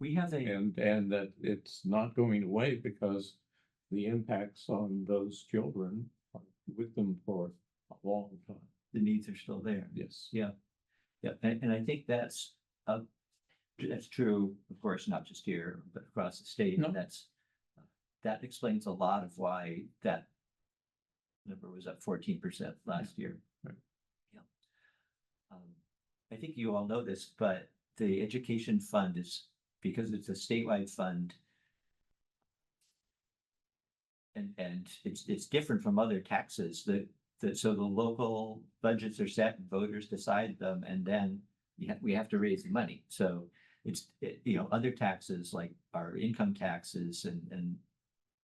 We have And that it's not going away because the impacts on those children are with them for a long time. the needs are still there. Yes. Yeah, and I think that's true, of course, not just here, but across the state. No. And that explains a lot of why that number was up 14% last year. Right. Yeah. I think you all know this, but the education fund is, because it's a statewide fund, and it's different from other taxes. So the local budgets are set and voters decide them, and then we have to raise the money. So it's other taxes like our income taxes and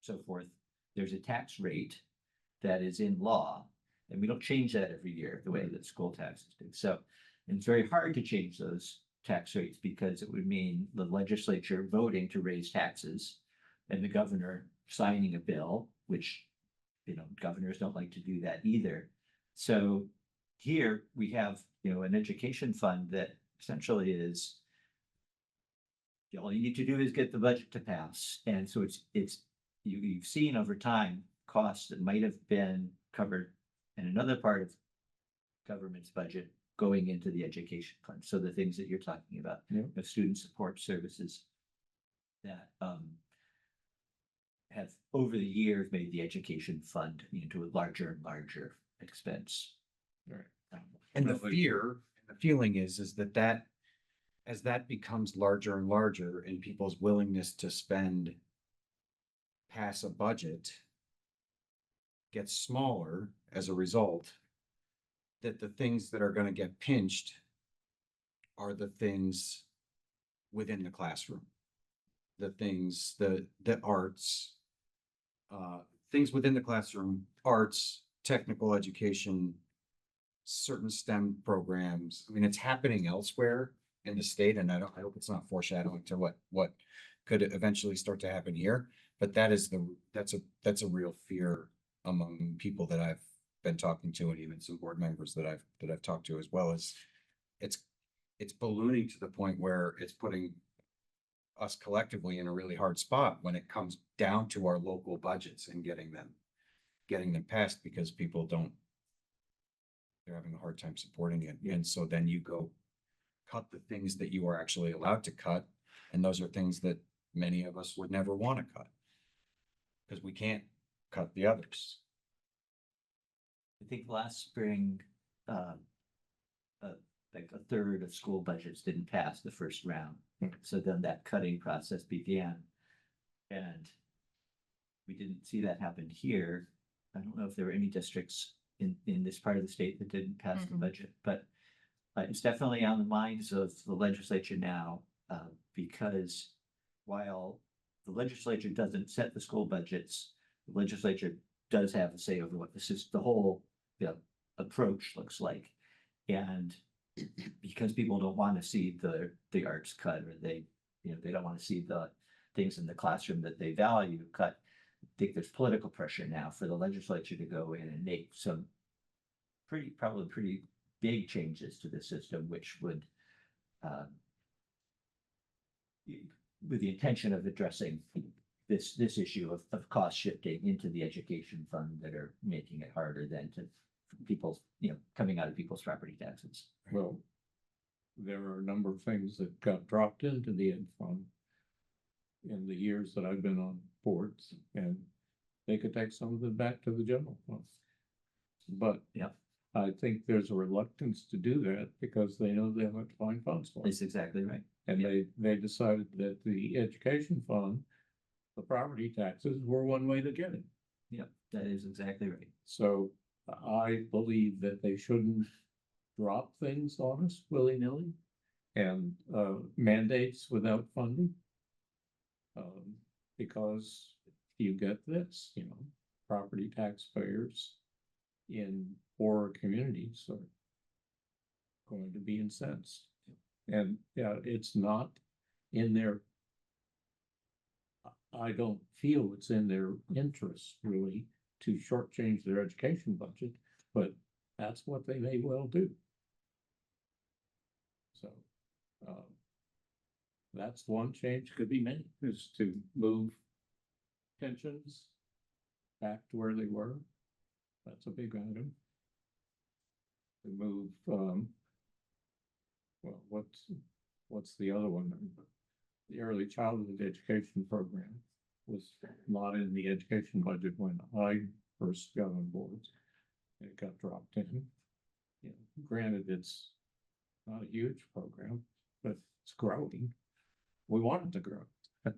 so forth. There's a tax rate that is in law, and we don't change that every year the way that school taxes do. So it's very hard to change those tax rates because it would mean the legislature voting to raise taxes and the governor signing a bill, which governors don't like to do that either. So here we have an education fund that essentially is all you need to do is get the budget to pass. And so you've seen over time costs that might have been covered in another part of government's budget going into the education fund. So the things that you're talking about, the student support services that have over the years made the education fund into a larger and larger expense. Right. And the feeling is that as that becomes larger and larger and people's willingness to spend pass a budget gets smaller as a result, that the things that are going to get pinched are the things within the classroom, the things, the arts, things within the classroom, arts, technical education, certain STEM programs. I mean, it's happening elsewhere in the state, and I hope it's not foreshadowing to what could eventually start to happen here. But that's a real fear among people that I've been talking to, and even some board members that I've talked to as well. Is it's ballooning to the point where it's putting us collectively in a really hard spot when it comes down to our local budgets and getting them passed because people don't, they're having a hard time supporting it. And so then you go cut the things that you are actually allowed to cut. And those are things that many of us would never want to cut. Because we can't cut the others. I think last spring, like a third of school budgets didn't pass the first round. So then that cutting process began. And we didn't see that happen here. I don't know if there were any districts in this part of the state that didn't pass the budget, but it's definitely on the minds of the legislature now, because while the legislature doesn't set the school budgets, the legislature does have a say over what the whole, approach looks like. And because people don't want to see the arts cut, or they don't want to see the things in the classroom that they value cut, I think there's political pressure now for the legislature to go in and make some probably pretty big changes to the system, which would, with the intention of addressing this issue of cost shifting into the education fund that are making it harder than to people's, coming out of people's property taxes. Well, there are a number of things that got dropped into the ed fund in the years that I've been on boards, and they could take some of it back to the general fund. But Yep. I think there's a reluctance to do that because they know they have to find funds for it. That's exactly right. And they decided that the education fund, the property taxes were one way to get it. Yep, that is exactly right. So I believe that they shouldn't drop things on us willy-nilly and mandates without funding. Because you get this, property taxpayers in poorer communities are going to be incensed. And yeah, it's not in their, I don't feel it's in their interest really to shortchange their education budget, but that's what they may well do. So, that's one change, could be many, is to move pensions back to where they were. That's a big item. To move, well, what's the other one? The early childhood education program was not in the education budget when I first got on board. It got dropped in. Granted, it's not a huge program, but it's growing. We want it to grow. I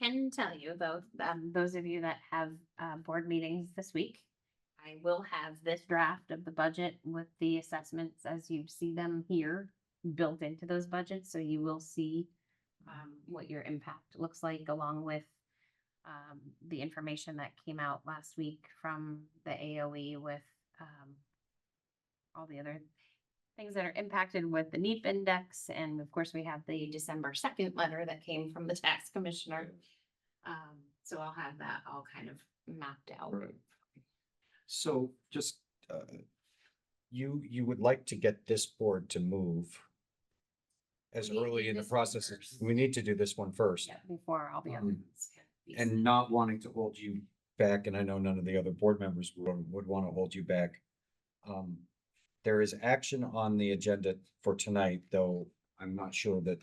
can tell you though, those of you that have board meetings this week, I will have this draft of the budget with the assessments as you see them here built into those budgets. So you will see what your impact looks like, along with the information that came out last week from the AOE with all the other things that are impacted with the NEEP index. And of course, we have the December 2nd letter that came from the tax commissioner. So I'll have that all kind of mapped out. Right. So just, you would like to get this board to move as We need to early do in the this one process. first. We need to do this one first. Yeah, before all the other ones can be And set. not wanting to hold you back, and I know none of the other board members would want to hold you back. There is action on the agenda for tonight, though I'm not sure that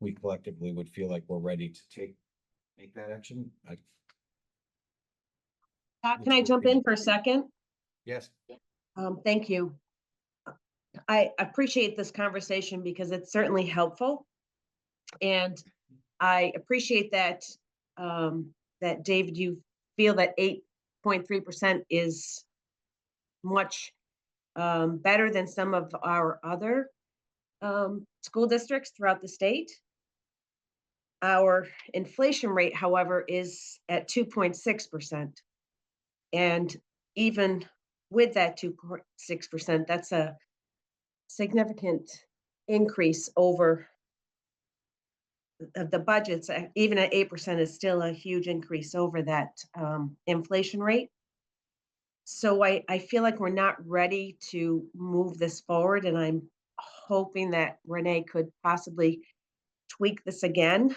we collectively would feel like we're ready to make that action. Pat, can I jump in for a second? Yes. Thank you. I appreciate this conversation because it's certainly helpful. And I appreciate that, that David, you feel that 8.3% is much better than some of our other school districts throughout the state. Our inflation rate, however, is at 2.6%. And even with that 2.6%, that's a significant increase over the budgets. Even at 8% is still a huge increase over that inflation rate. So I feel like we're not ready to move this forward, and I'm hoping that Renee could possibly tweak this again.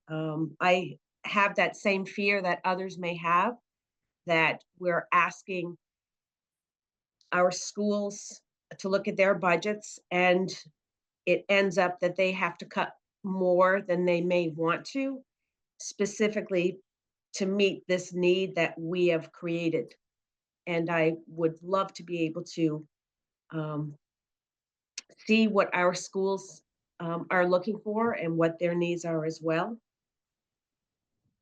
I have that same fear that others may have, that we're asking our schools to look at their budgets and it ends up that they have to cut more than they may want to, specifically to meet this need that we have created. And I would love to be able to see what our schools are looking for and what their needs are as well.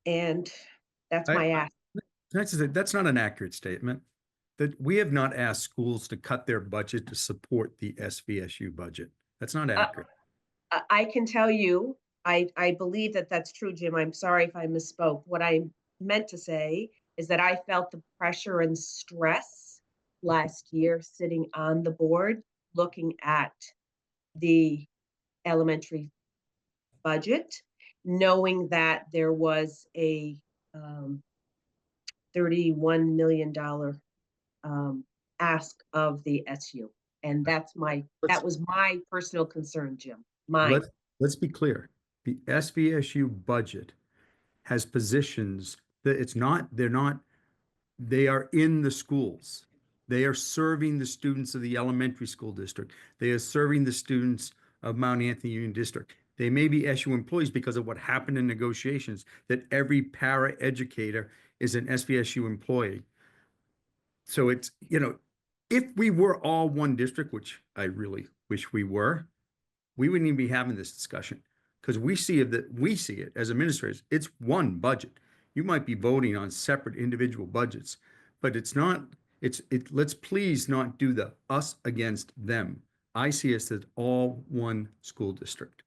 And that's my ask. That's not an accurate statement. That we have not asked schools to cut their budget to support the SVSU budget. That's not accurate. I can tell you, I believe that that's true, Jim. I'm sorry if I misspoke. What I meant to say is that I felt the pressure and stress last year sitting on the board, looking at the elementary budget, knowing that there was a $31 million ask of the SU. And that was my personal concern, Jim. Mine. Let's be clear. The SVSU budget has positions that they are in the schools. They are serving the students of the elementary school district. They are serving the students of Mount Anthony Union District. They may be SU employees because of what happened in negotiations, that every para educator is an SVSU employee. So it's, if we were all one district, which I really wish we were, we wouldn't even be having this discussion, because we see it as administrators. It's one budget. You might be voting on separate individual budgets, but it's not. Let's please not do the us against them. I see us as all one school district.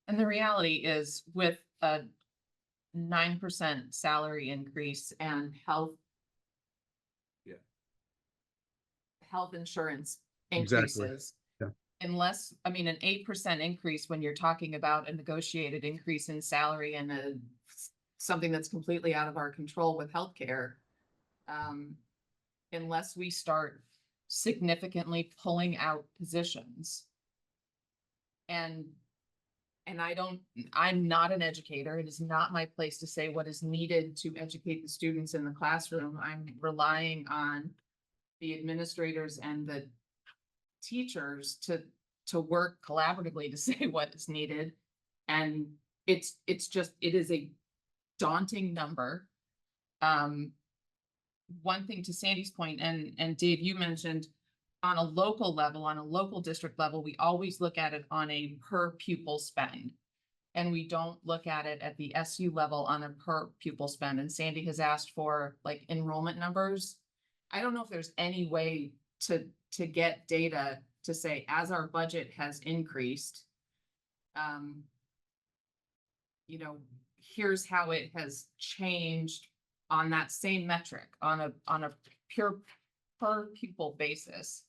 And the reality is, with a 9% salary increase and health insurance Exactly. increases. Yeah. Unless, an 8% increase when you're talking about a negotiated increase in salary and something that's completely out of our control with healthcare. Unless we start significantly pulling out positions. And I'm not an educator. It is not my place to say what is needed to educate the students in the classroom. I'm relying on the administrators and the teachers to work collaboratively to say what is needed. And it is a daunting number. One thing to Sandy's point, and Dave, you mentioned, on a local level, on a local district level, we always look at it on a per pupil spend. And we don't look at it at the SU level on a per pupil spend. And Sandy has asked for like enrollment numbers. I don't know if there's any way to get data to say, as our budget has increased, here's how it has changed on that same metric on a pure per pupil basis.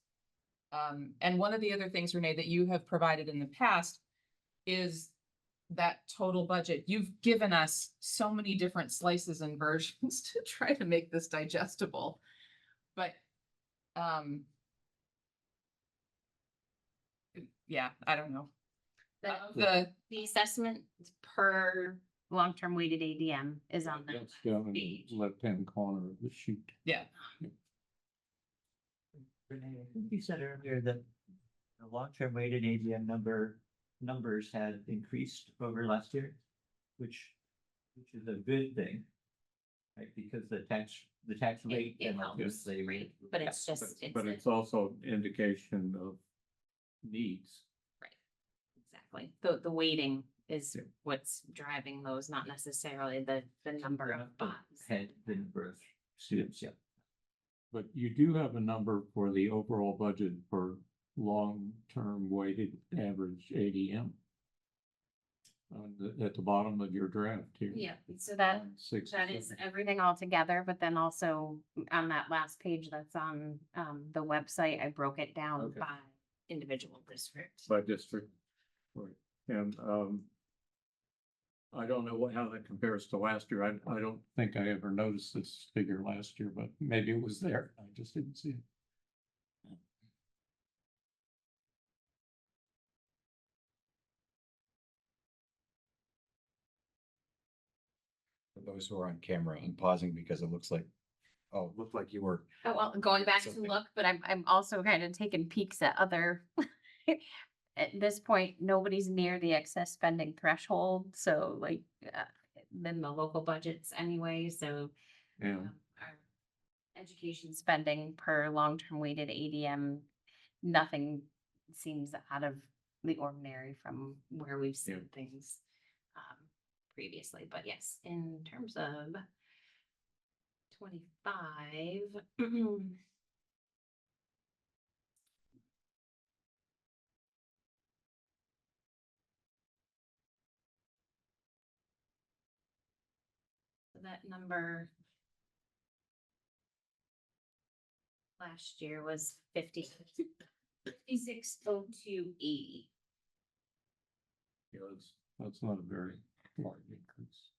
And one of the other things, Renee, that you have provided in the past is that total budget. You've given us so many different slices and versions to try to make this digestible. But yeah, I don't know. The assessment per long-term weighted ADM is on the That's down in the page. left-hand corner of the sheet. Yeah. Renee, I think you said earlier that the long-term weighted ADM numbers had increased over last year, which is a good thing, right? Because the tax rate It and helps, obviously, right? But it's But just, it's but it's also indication of needs. exactly, the weighting is what's driving those, not necessarily the number of bonds. had the number of students, yeah. But you do have a number for the overall budget for long-term weighted average ADM. At the bottom of your draft here. Yeah, so that is everything all together, but then also on that last page that's on the website, I broke it down Okay. by individual districts. By district, right, and I don't know how that compares to last year. I don't think I ever noticed this figure last year, but maybe it was there. I just didn't see it. those who are on camera, I'm pausing because it looks like, oh, it looked like you were. Oh, well, going back to Something. look, but I'm also kind of taking peeks at other. At this point, nobody's near the excess spending threshold, so like, then the local budgets anyway, so. Yeah. Our education spending per long-term weighted ADM, nothing seems out of the ordinary from where we've seen things previously, but yes, in terms of 25. So that number last year was 560280. Yeah, that's not a very large increase.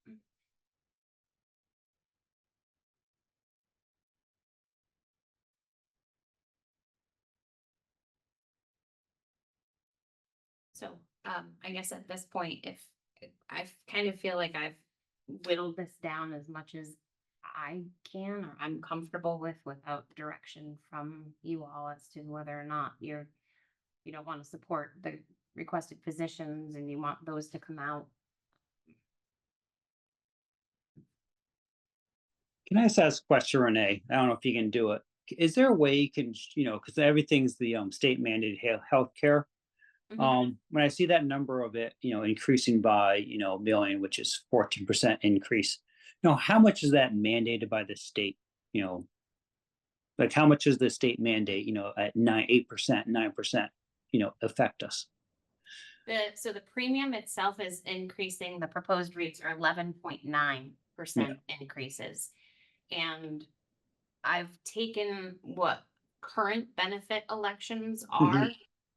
So, I guess at this point, if I kind of feel like I've whittled this down as much as I can, or I'm comfortable with, without direction from you all as to whether or not you don't want to support the requested positions and you want those to come out. Can I just ask a question, Renee? I don't know if you can do it. Is there a way you can, because everything's the state mandated healthcare. When I see that number of it, increasing by, a million, which is 14% increase, how much is that mandated by the state? Like how much is the state mandate, at 8%, 9%, affect us? So the premium itself is increasing, the proposed rates are 11.9% increases. And I've taken what current benefit elections are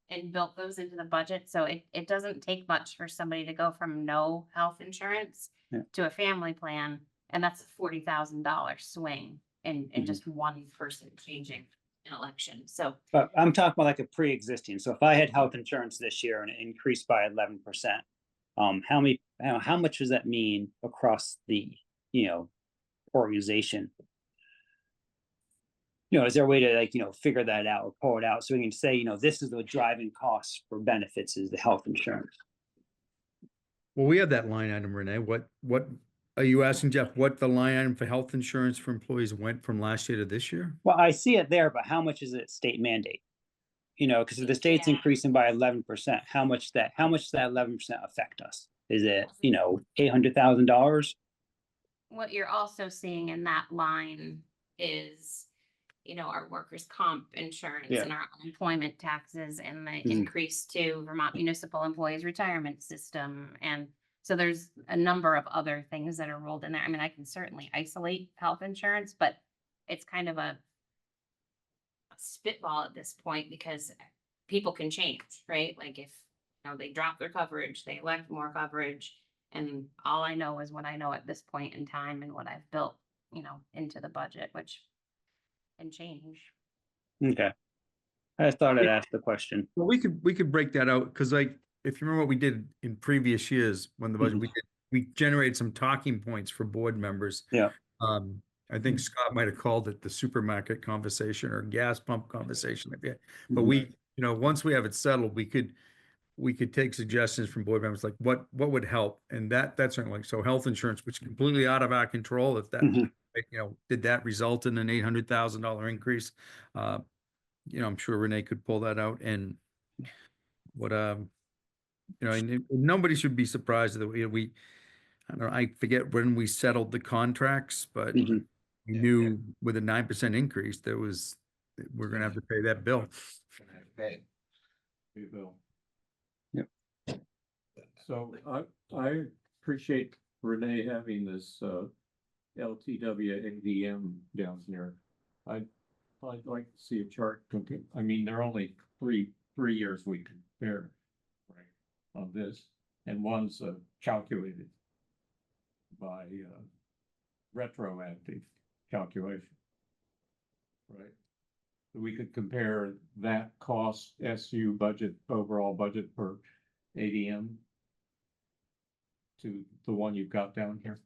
and built those into the budget. So it doesn't take much for somebody to go from no health insurance to a family plan. And that's a $40,000 swing in just one person changing an election. So But I'm talking about like a pre-existing. So if I had health insurance this year and it increased by 11%, how much does that mean across the, organization? Is there a way to figure that out or pull it out so we can say, this is the driving cost for benefits is the health insurance? Well, we have that line item, Renee. What are you asking, Jeff, what the line item for health insurance for employees went from last year to this year? Well, I see it there, but how much is it state mandate? Because if the state's increasing by 11%, how much does that 11% affect us? Is it, $800,000? what you're also seeing in that line is, our workers' comp insurance and our unemployment taxes and the increase to Vermont Municipal Employees Retirement System. And so there's a number of other things that are rolled in there. I mean, I can certainly isolate health insurance, but it's kind of a spitball at this point because people can change, right? Like if, they drop their coverage, they elect more coverage. And all I know is what I know at this point in time and what I've built, into the budget, which can change. Okay. I just thought I'd ask the question. Well, we could break that out because like if you remember what we did in previous years when the budget we generated some talking points for board members. Yeah. I think Scott might have called it the supermarket conversation or gas pump conversation. But we, once we have it settled, we could take suggestions from board members like what would help, and that's certainly like so health insurance, which is completely out of our control. If that did that result in an $800,000 increase? I'm sure Renee could pull that out and what, and nobody should be surprised that we, I don't know, I forget when we settled the contracts, but we knew with a 9% increase, we're going to have to pay that bill. Okay. We will. Yep. So I appreciate Renee having this LTW ADM down here. I'd like to see a chart. I mean, there are only three years we compare, right, on this, and one's calculated by retroactive calculation, right? So we could compare that cost SU budget, overall budget per ADM to the one you've got down here.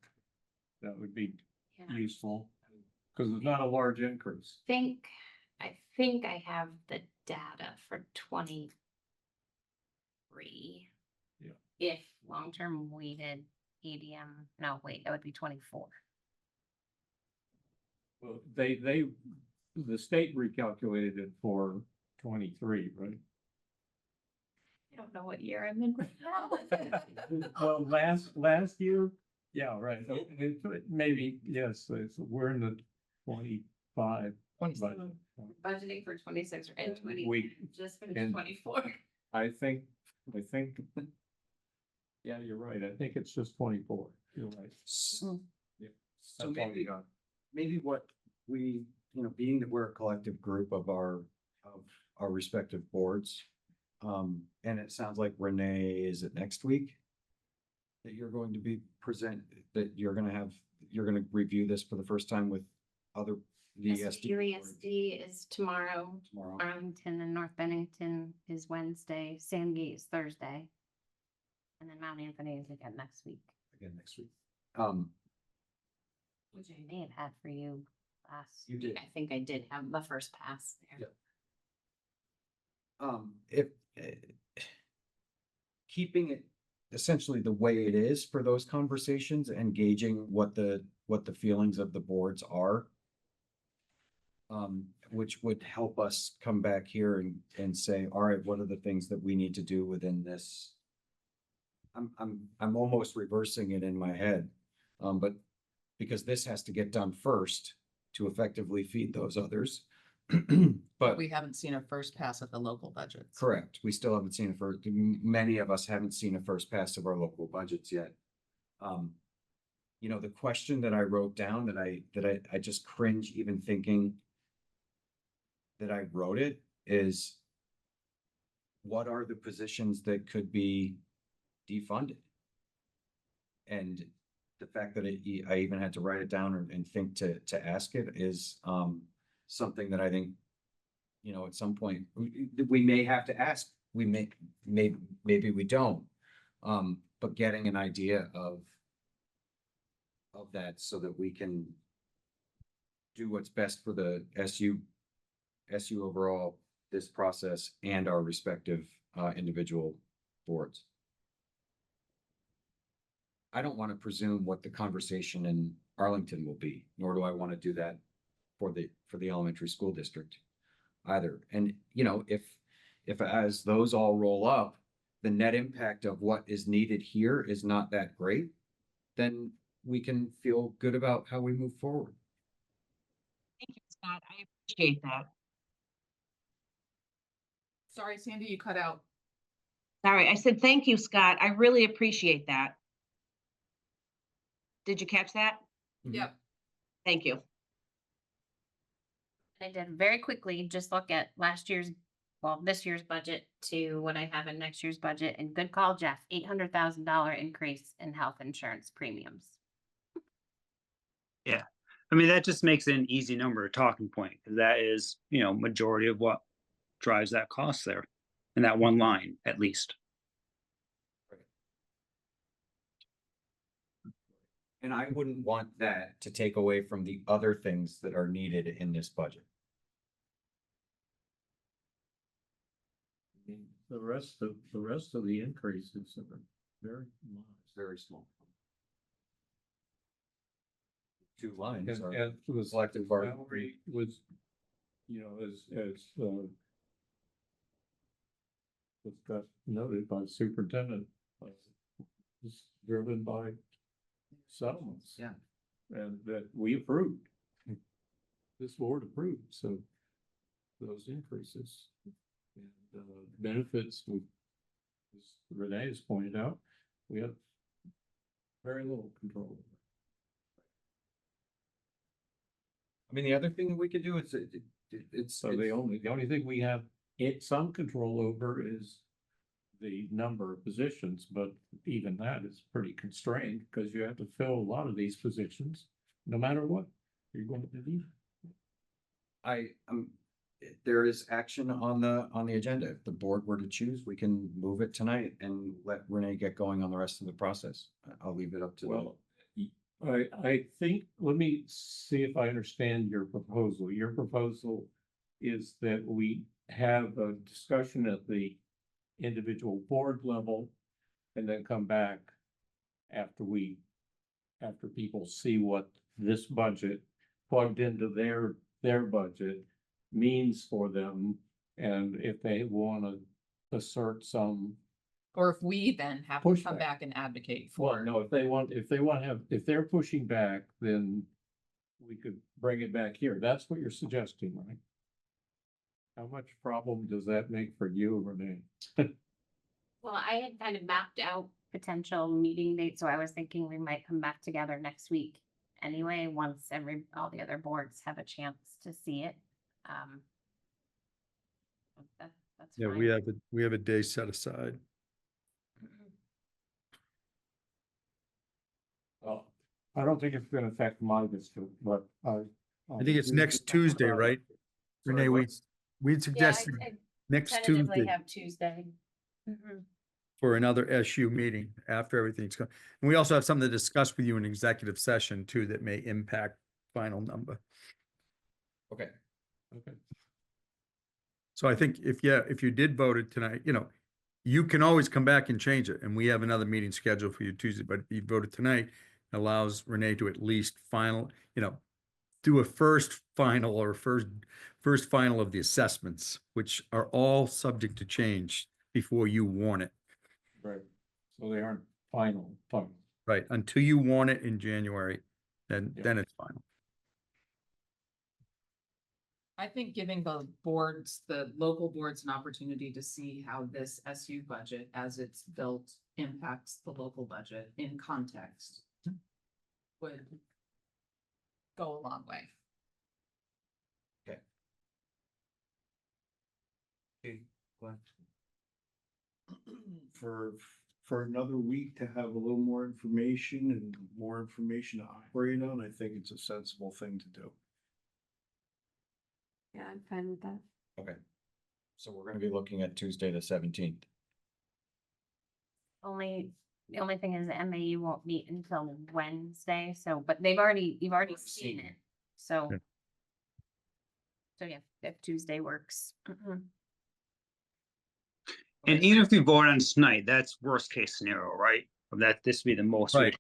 That would be Yeah. useful, because it's not a large increase. I think I have the data for 23. Yeah. If long-term weighted ADM, no, wait, that would be 24. Well, the state recalculated it for 23, right? I don't know what year I'm in right now. Well, last year, yeah, right, maybe, yes, we're in the 25. but Budgeting for 26 and 20, We- just finished and- 24. I think, yeah, you're right, I think it's just 24, you're right. So That's all we maybe, got. maybe what we, being that we're a collective group of our respective boards. And it sounds like Renee, is it next week? That you're going to be that you're gonna review this for the first time with other VSD boards SVSD is tomorrow. tomorrow. Arlington and North Bennington is Wednesday. Sandgate is Thursday. And then Mount Anthony is again next week, Again next week. which I may have had for you last. You week. did. I think I did have the first pass there. Yeah. If keeping it essentially the way it is for those conversations and gauging what the feelings of the boards are. Which would help us come back here and say, all right, what are the things that we need to do within this? I'm almost reversing it in my head, but because this has to get done first to effectively feed those others. But We haven't seen a first pass at the local budgets. correct, we still haven't seen many of us haven't seen a first pass of our local budgets yet. The question that I wrote down that I just cringe even thinking that I wrote it is, what are the positions that could be defunded? And the fact that I even had to write it down and think to ask it is something that I think, at some point we may have to ask. We maybe we don't. But getting an idea of that so that we can do what's best for the SU overall, this process, and our respective individual boards. I don't want to presume what the conversation in Arlington will be, nor do I want to do that for the elementary school district either. And, if as those all roll up, the net impact of what is needed here is not that great, then we can feel good about how we move forward. Thank you, Scott. I appreciate that. Sorry, Sandy, you cut out. Sorry, I said, thank you, Scott. I really appreciate that. Did you catch that? Yep. Thank you. I did very quickly just look at this year's budget to what I have in next year's budget, and good call, Jeff, $800,000 increase in health insurance premiums. Yeah. I mean, that just makes it an easy number, a talking point, because that is, majority of what drives that cost there in that one line, at least. And I wouldn't want that to take away from the other things that are needed in this budget. I mean, the rest of the increases are very modest. Very small. 2 lines And, are and the collective bargaining. salary was, as was got noted by the superintendent, was driven by settlements. Yeah. And that we approved. This board approved, so those increases and benefits, as Renee has pointed out, we have very little control over. I mean, the other thing that we could do is it's So the only thing we have some control over is the number of positions, but even that is pretty constrained because you have to fill a lot of these positions, no matter what you're going to need. there is action on the agenda. If the board were to choose, we can move it tonight and let Renee get going on the rest of the process. I'll leave it up to them. Well, I think, let me see if I understand your proposal. Your proposal is that we have a discussion at the individual board level and then come back after people see what this budget plugged into their budget means for them. And if they want to assert some, Or if we then have to come Pushback. back and advocate well, for. no, if they want to have, if they're pushing back, then we could bring it back here. That's what you're suggesting, right? How much problem does that make for you, Renee? Well, I had kind of mapped out potential meeting dates, so I was thinking we might come back together next week anyway, once all the other boards have a chance to see it. That's Yeah, fine. we have a day set aside. Well, I don't think it's gonna affect my district, but I think it's next Tuesday, right? Renee, we'd suggested next Tentatively Tuesday have Tuesday. Mhm. for another SU meeting after everything's gone. And we also have something to discuss with you in executive session too, that may impact final number. Okay. Okay. So I think if you did vote it tonight, you can always come back and change it, and we have another meeting scheduled for you Tuesday, but if you voted tonight, it allows Renee to at least do a first final or first final of the assessments, which are all subject to change before you warn it. Right, so they aren't final. Right, until you warn it in January, then it's final. I think giving the local boards an opportunity to see how this SU budget as it's built impacts the local budget in context would go a long way. For another week to have a little more information and more information to operate on, I think it's a sensible thing to do. Yeah, I'm fine with that. Okay. So we're gonna be looking at Tuesday, the 17th. The only thing is the MAU won't meet until Wednesday, but you've already seen it, so. Yeah. So yeah, if Tuesday works. And even if we vote on tonight, that's worst case scenario, right? That this would be the most Right.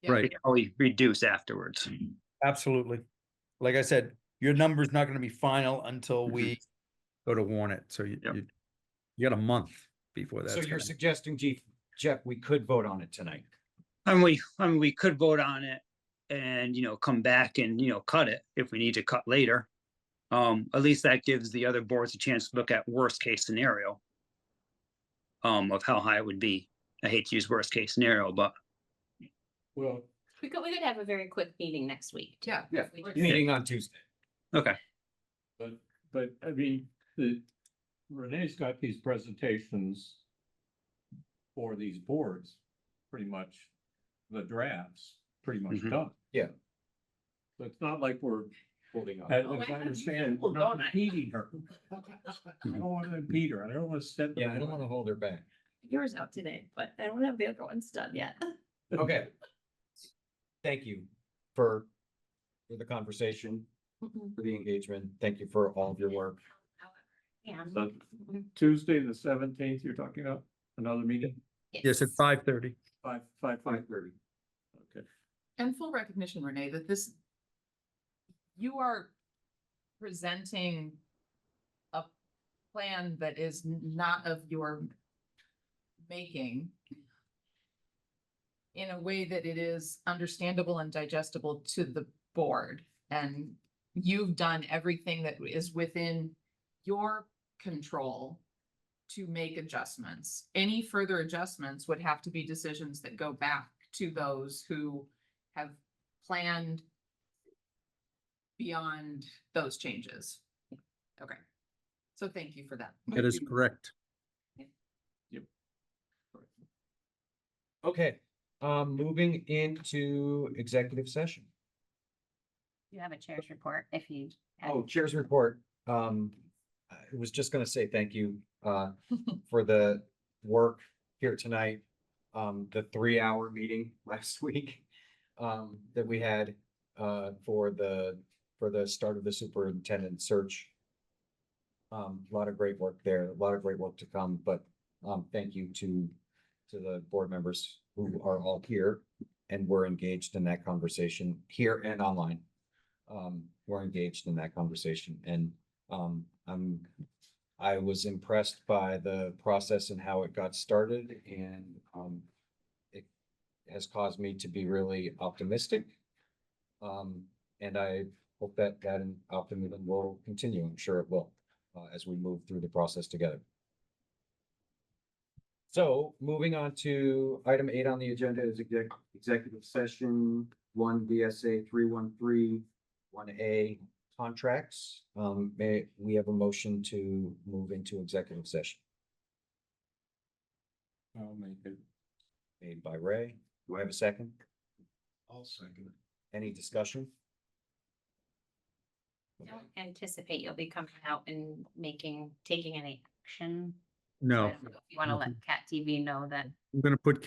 Yeah. Right, we reduce afterwards. absolutely. Like I said, your number's not gonna be final until we go to warn it, so you got a month before So that's you're gonna. suggesting, Jeff, we could vote on it tonight? We could vote on it and, come back and, cut it if we need to cut later. At least that gives the other boards a chance to look at worst case scenario. Of how high it would be. I hate to use worst case scenario, but Well, We could have a very quick meeting next week. Yeah. Yeah, We just- meeting on Tuesday. okay. but I mean, Renee's got these presentations for these boards, pretty much, the drafts, pretty much Mhm. done. Yeah. So it's not like we're, Voting on as it. I understand, we're not impeding her. I don't want to impede her, I don't want to set. Yeah, I don't want to hold her back. Yours out today, but I don't have the other ones done yet. Okay. Thank you for the conversation, for the engagement. Thank you for all of your work. Yeah. So Tuesday, the 17th, you're talking about another meeting? Yes, at 5:30. 5:30. Okay. And full recognition, Renee, that you are presenting a plan that is not of your making in a way that it is understandable and digestible to the board. And you've done everything that is within your control to make adjustments. Any further adjustments would have to be decisions that go back to those who have planned beyond those changes. Okay. So thank you for that. That is correct. Okay, moving into executive session. You have a chair's report if you. Oh, chair's report. I was just gonna say thank you for the work here tonight. The 3-hour meeting last week. that we had, for the start of the superintendent search. A lot of great work there, a lot of great work to come, but, thank you to the board members who are all here and were engaged in that conversation here and online. Were engaged in that conversation and, I was impressed by the process and how it got started and, it has caused me to be really optimistic. And I hope that optimism will continue. I'm sure it will, as we move through the process together. So moving on to item 8 on the agenda is executive session, 1 VSA 313, 1A contracts. May we have a motion to move into executive session I'll make it. made by Ray? Do I have a second? I'll second it. Any discussion? Don't anticipate you'll be coming out and taking any action. No, I don't know if you want to let Cat TV know that I'm gonna put